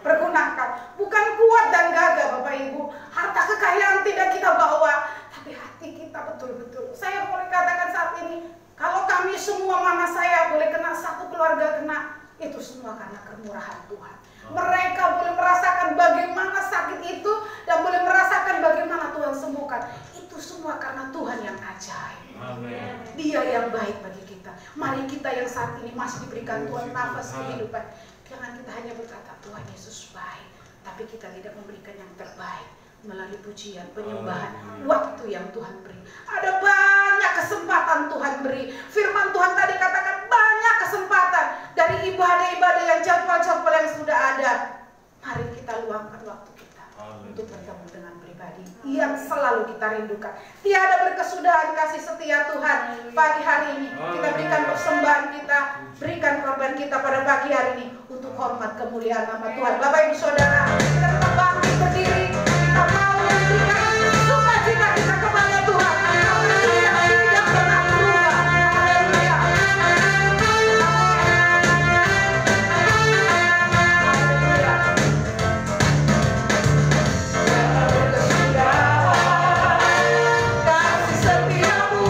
pergunakan. Bukan kuat dan gagah Bapak Ibu, harta kekayaan tidak kita bawa, tapi hati kita betul-betul. Saya boleh katakan saat ini, kalau kami semua, mama saya boleh kena, satu keluarga kena, itu semua karena kemurahan Tuhan. Mereka boleh merasakan bagaimana sakit itu dan boleh merasakan bagaimana Tuhan sembuhkan. Itu semua karena Tuhan yang ajaib. Amen. Dia yang baik bagi kita. Mari kita yang saat ini masih diberikan Tuhan nafas kehidupan, jangan kita hanya berkata Tuhan Yesus baik, tapi kita tidak memberikan yang terbaik melalui pujian, penyembahan, waktu yang Tuhan beri. Ada banyak kesempatan Tuhan beri. Firman Tuhan tadi katakan banyak kesempatan dari ibadah-ibadah yang jadwal-jadwal yang sudah ada. Mari kita luangkan waktu kita untuk bertemu dengan pribadi yang selalu selalu kita rindukan. Tiada berkesudahan kasih setia Tuhan. Pagi hari ini kita berikan persembahan kita, berikan korban kita pada pagi hari ini untuk hormat kemuliaan nama Tuhan. Bapak Ibu Saudara, kita tetap bangkit berdiri, kita mau memberikan sukacita kita kepada Tuhan. Dia tidak pernah berubah. Haleluya. Kasih setiamu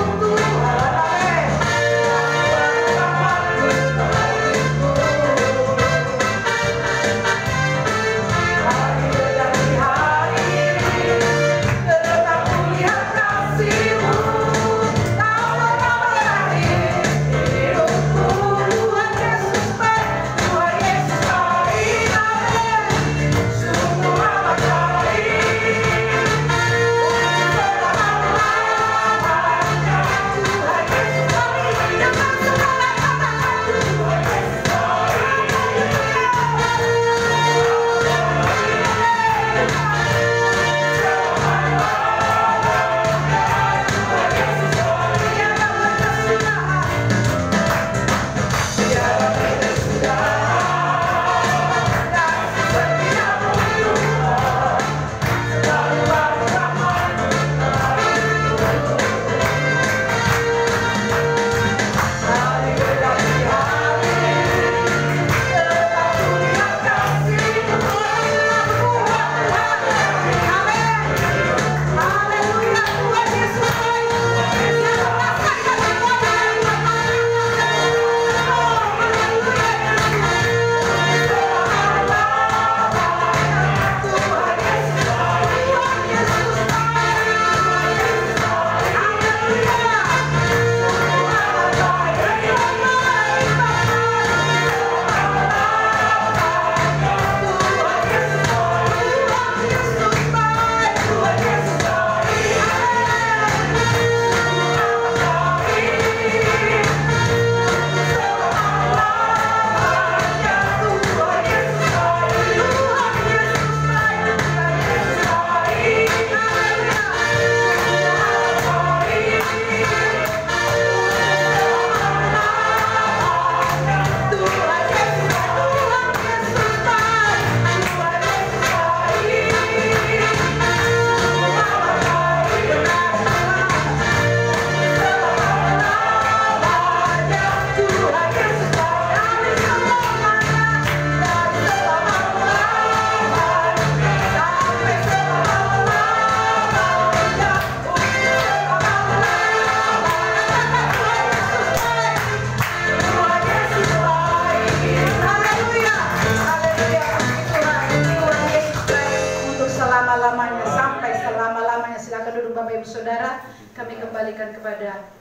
Tuhan, kami kembalikan kepada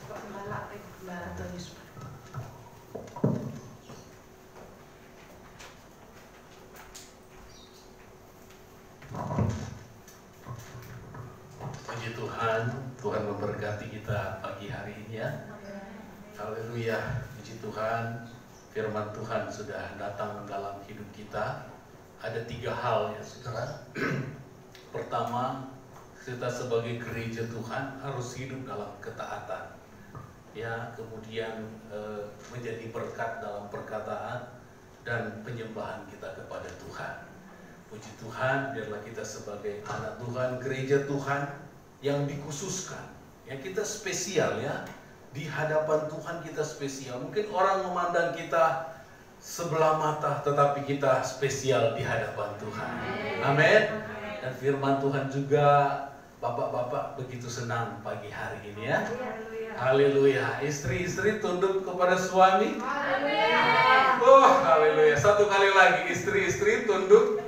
Pak Gembala Tuhan Yesus. Puji Tuhan, Tuhan memberkati kita pagi hari ini ya. Haleluya, puji Tuhan, firman Tuhan sudah datang dalam hidup kita. Ada 3 hal ya saudara. Pertama, kita sebagai gereja Tuhan harus hidup dalam ketaatan. Ya, kemudian menjadi berkat dalam perkataan dan penyembahan kita kepada Tuhan. Puji Tuhan, biarlah kita sebagai anak Tuhan, gereja Tuhan yang dikhususkan. Ya, kita spesial ya. Di hadapan Tuhan kita spesial. Mungkin orang memandang kita sebelah mata, tetapi kita spesial di hadapan Tuhan. Amin. Dan firman Tuhan juga, bapak-bapak begitu senang pagi hari ini ya. Haleluya. Istri-istri tunduk kepada suami. Oh, haleluya. Satu kali lagi, istri-istri tunduk.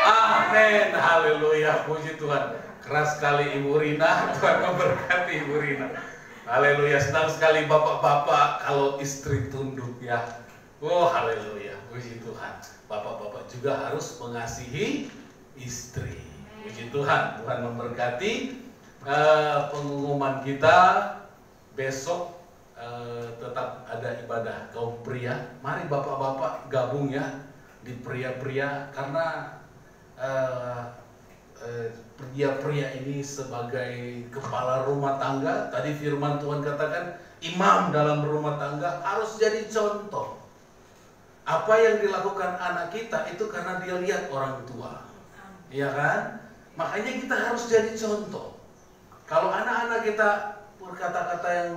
Amin. Haleluya. Puji Tuhan. Keras sekali Ibu Rina. Tuhan memberkati Ibu Rina. Haleluya. Senang sekali bapak-bapak kalau istri tunduk ya. Oh, haleluya. Puji Tuhan. Bapak-bapak juga harus mengasihi istri. Puji Tuhan. Tuhan memberkati. Pengumuman kita besok tetap ada ibadah kaum pria. Mari bapak-bapak gabung ya di pria-pria, karena pria ini sebagai kepala rumah tangga. Tadi firman Tuhan katakan imam dalam rumah tangga harus jadi contoh. Apa yang dilakukan anak kita itu karena dia lihat orang tua, ya kan? Makanya kita harus jadi contoh. Kalau anak-anak kita berkata-kata yang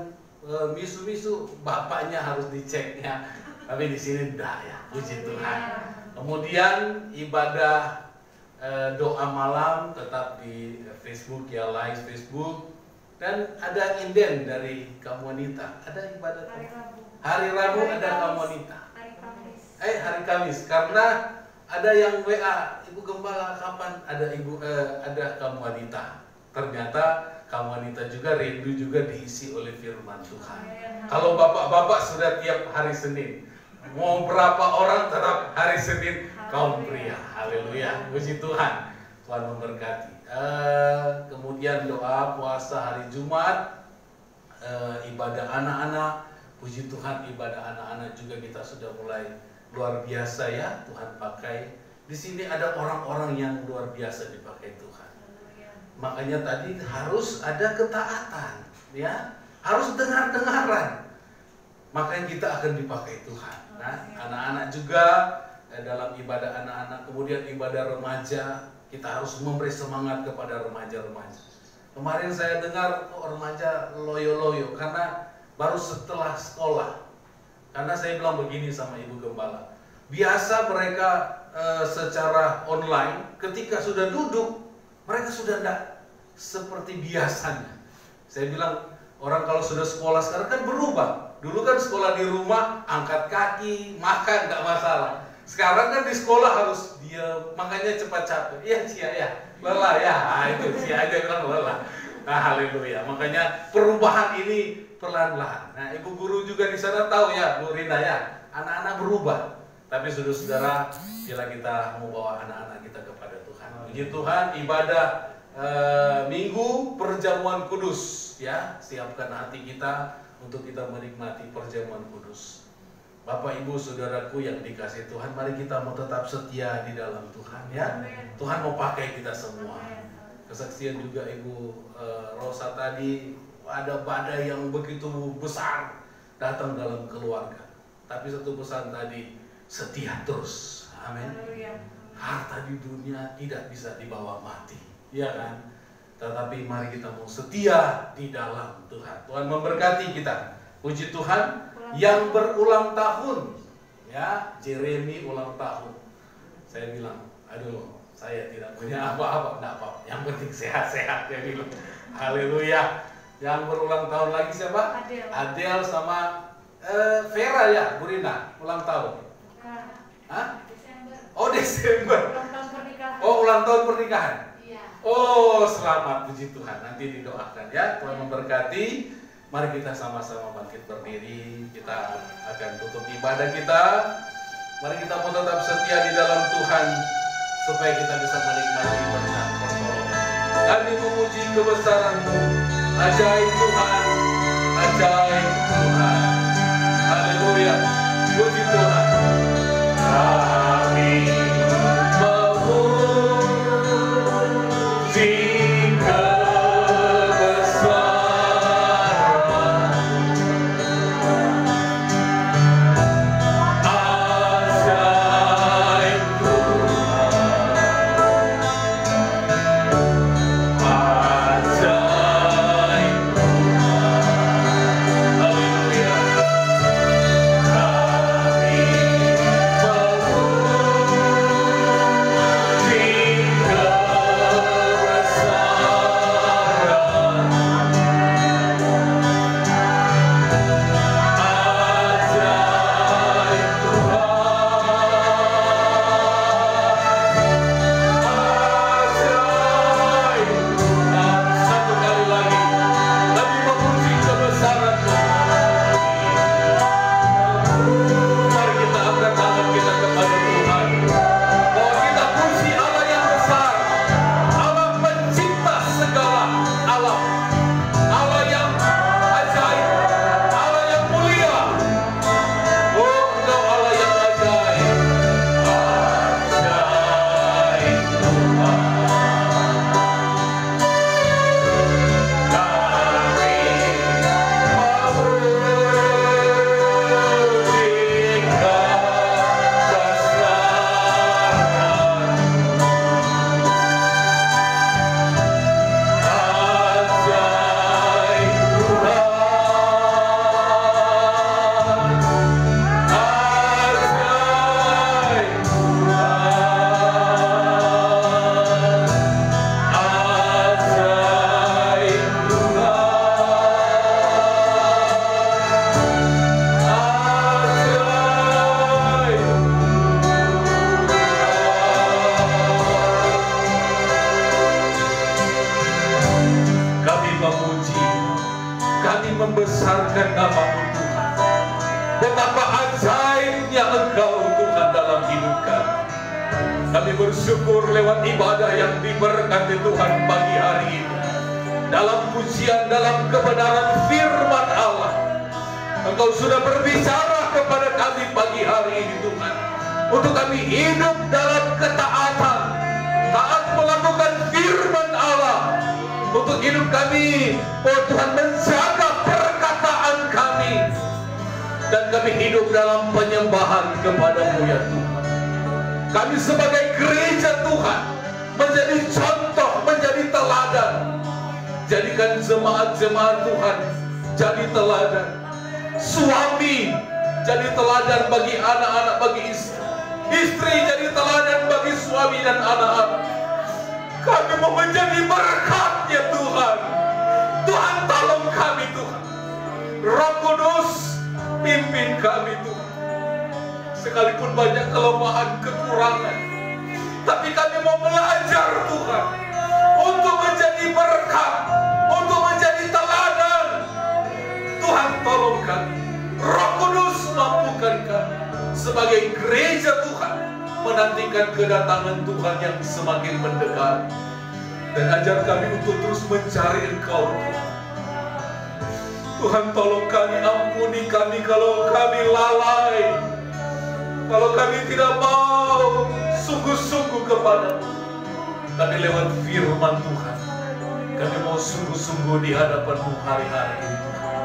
misu-misu, bapaknya harus diceknya. Tapi di sini enggak ya, puji Tuhan. Kemudian ibadah doa malam tetap di Facebook ya, live Facebook. Dan ada inden dari kaum wanita. Ada ibadah hari Rabu ada kaum wanita. Hari Kamis, karena ada yang WA, Ibu Gembala kapan ada kaum wanita. Ternyata kaum wanita juga rindu juga diisi oleh firman Tuhan. Kalau bapak-bapak sudah tiap hari Senin, mau berapa orang tetap hari Senin kaum pria. Haleluya, puji Tuhan. Tuhan memberkati. Kemudian doa puasa hari Jumat, ibadah anak-anak. Puji Tuhan, ibadah anak-anak juga kita sudah mulai luar biasa ya, Tuhan pakai. Di sini ada orang-orang yang luar biasa dipakai Tuhan. Makanya tadi harus ada ketaatan, ya, harus dengar-dengaran. Makanya kita akan dipakai Tuhan. Nah, anak-anak juga dalam ibadah anak-anak, kemudian ibadah remaja, kita harus memberi semangat kepada remaja-remaja. Kemarin saya dengar remaja loyo-loyo karena baru setelah sekolah. Karena saya bilang begini sama Ibu Gembala, biasa mereka secara online, ketika sudah duduk, mereka sudah tidak seperti biasanya. Saya bilang, orang kalau sudah sekolah sekarang kan berubah. Dulu kan sekolah di rumah, angkat kaki, makan, nggak masalah. Sekarang kan di sekolah harus diam, makanya cepat capek. Iya, Cia ya, lelah ya, itu Cia aja bilang lelah. Nah, haleluya. Makanya perubahan ini perlahan-lahan. Nah, ibu guru juga di sana tahu ya, Bu Rina ya, anak-anak berubah. Tapi saudara-saudara, bila kita mau bawa anak-anak kita kepada Tuhan. Puji Tuhan, ibadah Minggu perjamuan kudus, ya, siapkan hati kita untuk kita menikmati perjamuan kudus. Bapak, Ibu, saudaraku yang dikasihi Tuhan, mari kita mau tetap setia di dalam Tuhan, ya. Tuhan mau pakai kita semua. Kesaksian juga Ibu Rosa tadi, ada badai yang begitu besar datang dalam keluarga. Tapi satu pesan tadi, setia terus. Amin. Harta di dunia tidak bisa dibawa mati, ya kan? Tetapi mari kita mau setia di dalam Tuhan. Tuhan memberkati kita. Puji Tuhan. Yang berulang tahun, ya, Jeremy ulang tahun. Saya bilang, aduh, saya tidak punya apa-apa, enggak apa-apa. Yang penting sehat-sehat, ya bilang. Haleluya. Yang berulang tahun lagi siapa? Adel sama Vera ya, Bu Rina, ulang tahun. Hah? Desember. Oh, Desember. Ulang tahun pernikahan. Oh, ulang tahun pernikahan. Iya. Oh, selamat, puji Tuhan. Nanti didoakan ya, Tuhan memberkati. Mari kita sama-sama bangkit berdiri. Kita akan tutup ibadah kita. Mari kita mau tetap setia di dalam Tuhan, supaya kita bisa menikmati berkat pertolongan. Kami memuji kebesaran-Mu. Ajaib Tuhan, ajaib Tuhan. Haleluya, puji Tuhan. Kami memuji kebesaran-Mu. kami membesarkan nama-Mu Tuhan. Betapa ajaibnya Engkau Tuhan dalam hidup kami. Kami bersyukur lewat ibadah yang diberkati Tuhan pagi hari ini. Dalam pujian, dalam kebenaran firman Allah, Engkau sudah berbicara kepada kami pagi hari ini Tuhan, untuk kami hidup dalam ketaatan, taat melakukan firman Allah, untuk hidup kami, oh Tuhan, menjaga perkataan kami, dan kami hidup dalam penyembahan kepada-Mu ya Tuhan. Kami sebagai gereja Tuhan menjadi contoh, menjadi teladan. Jadikan jemaat-jemaat Tuhan jadi teladan. Suami jadi teladan bagi anak-anak, bagi istri. Istri jadi teladan bagi suami dan anak-anak. Kami mau menjadi berkat ya Tuhan. Tuhan tolong kami Tuhan. Roh Kudus pimpin kami Tuhan. Sekalipun banyak kelemahan, kekurangan, tapi kami mau belajar Tuhan untuk menjadi berkat, untuk menjadi teladan. Tuhan tolong kami. Roh Kudus mampukan kami sebagai gereja Tuhan menantikan kedatangan Tuhan yang semakin mendekat. Dan ajar kami untuk terus mencari Engkau Tuhan. Tuhan tolong kami, ampuni kami kalau kami lalai, kalau kami tidak mau sungguh-sungguh kepada-Mu. Tapi lewat firman Tuhan, kami mau sungguh-sungguh di hadapan-Mu hari-hari ini Tuhan.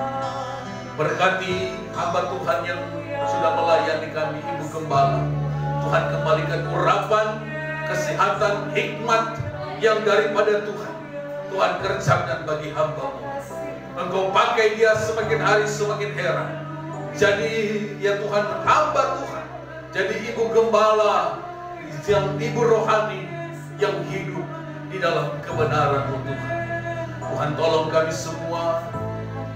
Berkati hamba Tuhan yang sudah melayani kami, Ibu Gembala. Tuhan kembalikan urapan, kesehatan, hikmat yang daripada Tuhan. Tuhan kerjakan bagi hamba-Mu. Engkau pakai dia semakin hari semakin heran. Jadi ya Tuhan, hamba Tuhan jadi ibu gembala, yang ibu rohani yang hidup di dalam kebenaran-Mu Tuhan. Tuhan tolong kami semua,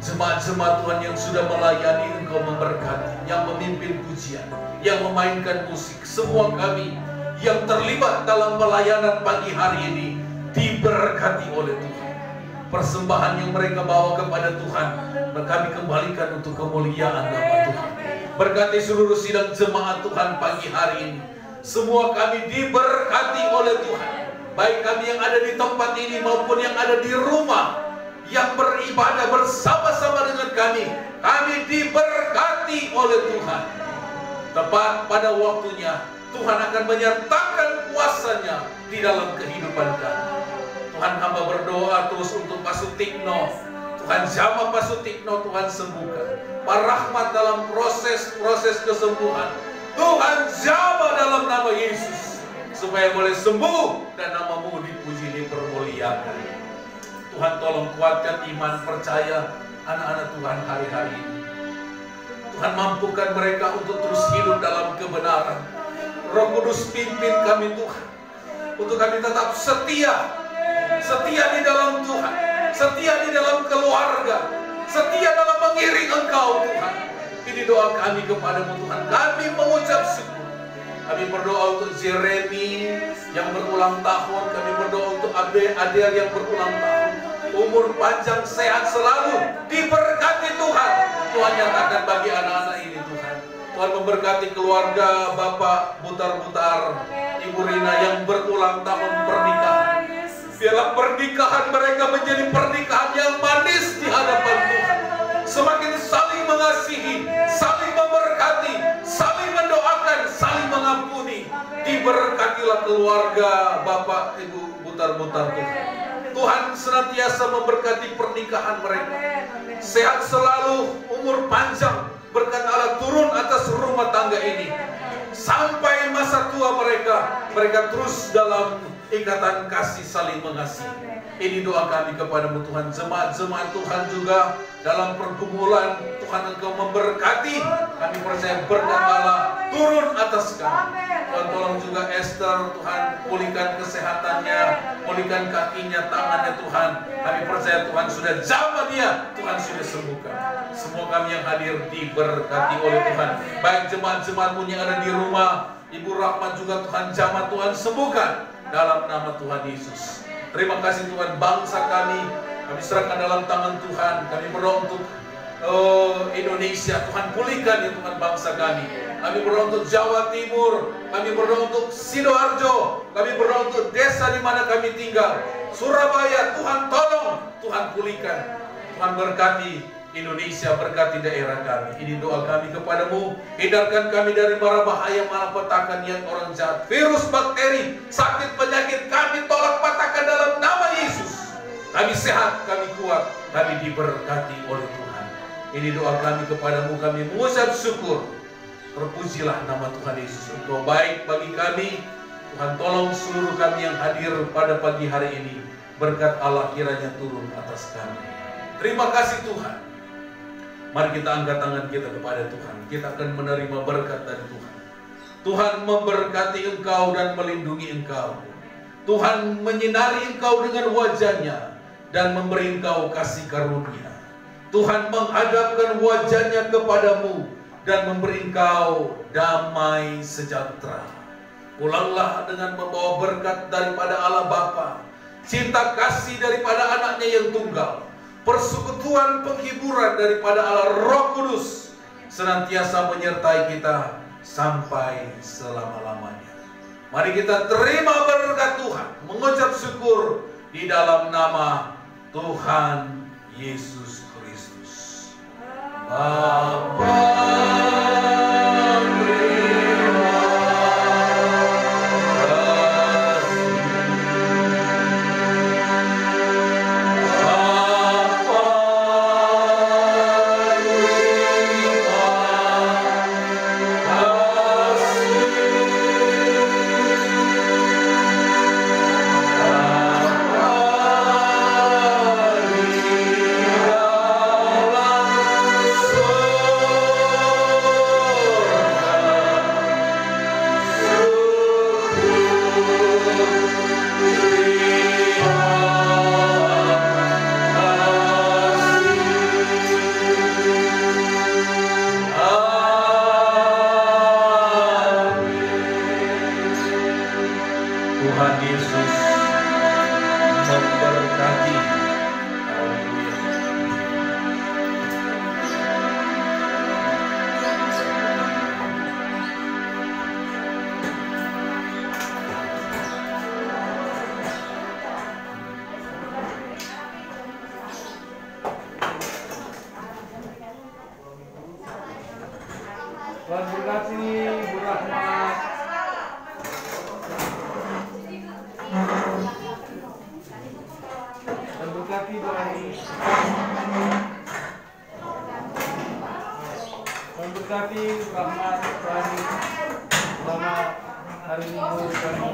jemaat-jemaat Tuhan yang sudah melayani, Engkau memberkati, yang memimpin pujian, yang memainkan musik, semua kami yang terlibat dalam pelayanan pagi hari ini diberkati oleh Tuhan. Persembahan yang mereka bawa kepada Tuhan, kami kembalikan untuk kemuliaan nama Tuhan. Berkati seluruh sidang jemaat Tuhan pagi hari ini. Semua kami diberkati oleh Tuhan. Baik kami yang ada di tempat ini maupun yang ada di rumah, yang beribadah bersama-sama dengan kami. Kami diberkati oleh Tuhan. Tepat pada waktunya, Tuhan akan menyatakan kuasa-Nya di dalam kehidupan kami. Tuhan, hamba berdoa terus untuk Pak Sutikno. Tuhan jamah Pak Sutikno, Tuhan sembuhkan. Pak Rahmat dalam proses kesembuhan, Tuhan jamah dalam nama Yesus, supaya boleh sembuh dan nama-Mu dipuji, dipermuliakan. Tuhan tolong kuatkan iman percaya anak-anak Tuhan hari-hari ini. Tuhan mampukan mereka untuk terus hidup dalam kebenaran. Roh Kudus pimpin kami Tuhan, untuk kami tetap setia di dalam Tuhan, setia di dalam keluarga, setia dalam mengiring Engkau Tuhan. Ini doa kami kepada-Mu Tuhan. Kami mengucap syukur. Kami berdoa untuk Jeremy yang berulang tahun. Kami berdoa untuk Adel yang berulang tahun. Umur panjang, sehat selalu, diberkati Tuhan. Tuhan nyatakan bagi anak-anak ini Tuhan. Tuhan memberkati keluarga Bapak Butar-Butar, Ibu Rina yang berulang tahun pernikahan. Biarlah pernikahan mereka menjadi pernikahan yang manis di hadapan Tuhan. Semakin saling mengasihi, saling memberkati, saling mendoakan, saling mengampuni. Diberkatilah keluarga Bapak Ibu Butar-Butar Tuhan. Tuhan senantiasa memberkati pernikahan mereka. Sehat selalu, umur panjang, berkat Allah turun atas rumah tangga ini. Sampai masa tua mereka terus dalam ikatan kasih, saling mengasihi. Ini doa kami kepada-Mu Tuhan. Jemaat-jemaat Tuhan juga dalam pergumulan, Tuhan Engkau memberkati. Kami percaya berkat Allah turun atas kami. Tuhan tolong juga Esther, Tuhan pulihkan kesehatannya, pulihkan kakinya, tangannya Tuhan. Kami percaya Tuhan sudah jamah dia, Tuhan sudah sembuhkan. Semua kami yang hadir diberkati oleh Tuhan. Baik jemaat-jemaat pun yang ada di rumah, Ibu Rahmat juga Tuhan jamah, Tuhan sembuhkan dalam nama Tuhan Yesus. Terima kasih Tuhan, bangsa kami Kami serahkan dalam tangan Tuhan. Kami berdoa untuk Indonesia. Tuhan pulihkan ya Tuhan bangsa kami. Kami berdoa untuk Jawa Timur. Kami berdoa untuk Sidoarjo. Kami berdoa untuk desa di mana kami tinggal. Surabaya, Tuhan tolong. Tuhan pulihkan. Tuhan berkati Indonesia, berkati daerah kami. Ini doa kami kepadamu. Hindarkan kami dari mara bahaya, malapetaka, niat orang jahat, virus, bakteri, sakit, penyakit. Kami tolak patahkan dalam nama Yesus. Kami sehat, kami kuat, kami diberkati oleh Tuhan. Ini doa kami kepadamu. Kami mengucap syukur. Terpujilah nama Tuhan Yesus. Engkau baik bagi kami. Tuhan tolong seluruh kami yang hadir pada pagi hari ini. Berkat Allah kiranya turun atas kami. Terima kasih Tuhan. Mari kita angkat tangan kita kepada Tuhan. Kita akan menerima berkat dari Tuhan. Tuhan memberkati engkau dan melindungi engkau. Tuhan menyinari engkau dengan wajahnya dan memberi engkau kasih karunia. Tuhan menghadapkan wajahnya kepadamu dan memberi engkau damai sejahtera. Pulanglah dengan membawa berkat daripada Allah Bapa, cinta kasih daripada anaknya yang tunggal, persekutuan penghiburan daripada Allah Roh Kudus senantiasa menyertai kita sampai selama-lamanya. Mari kita terima berkat Tuhan, mengucap syukur di dalam nama Tuhan Yesus Kristus. Bapa Tuhan Yesus memberkati. Tuhan berkati Bu Rahmat. Dan berkati Bu Ani. Dan berkati Bu Rahmat, Bu Ani. Selamat hari Minggu kami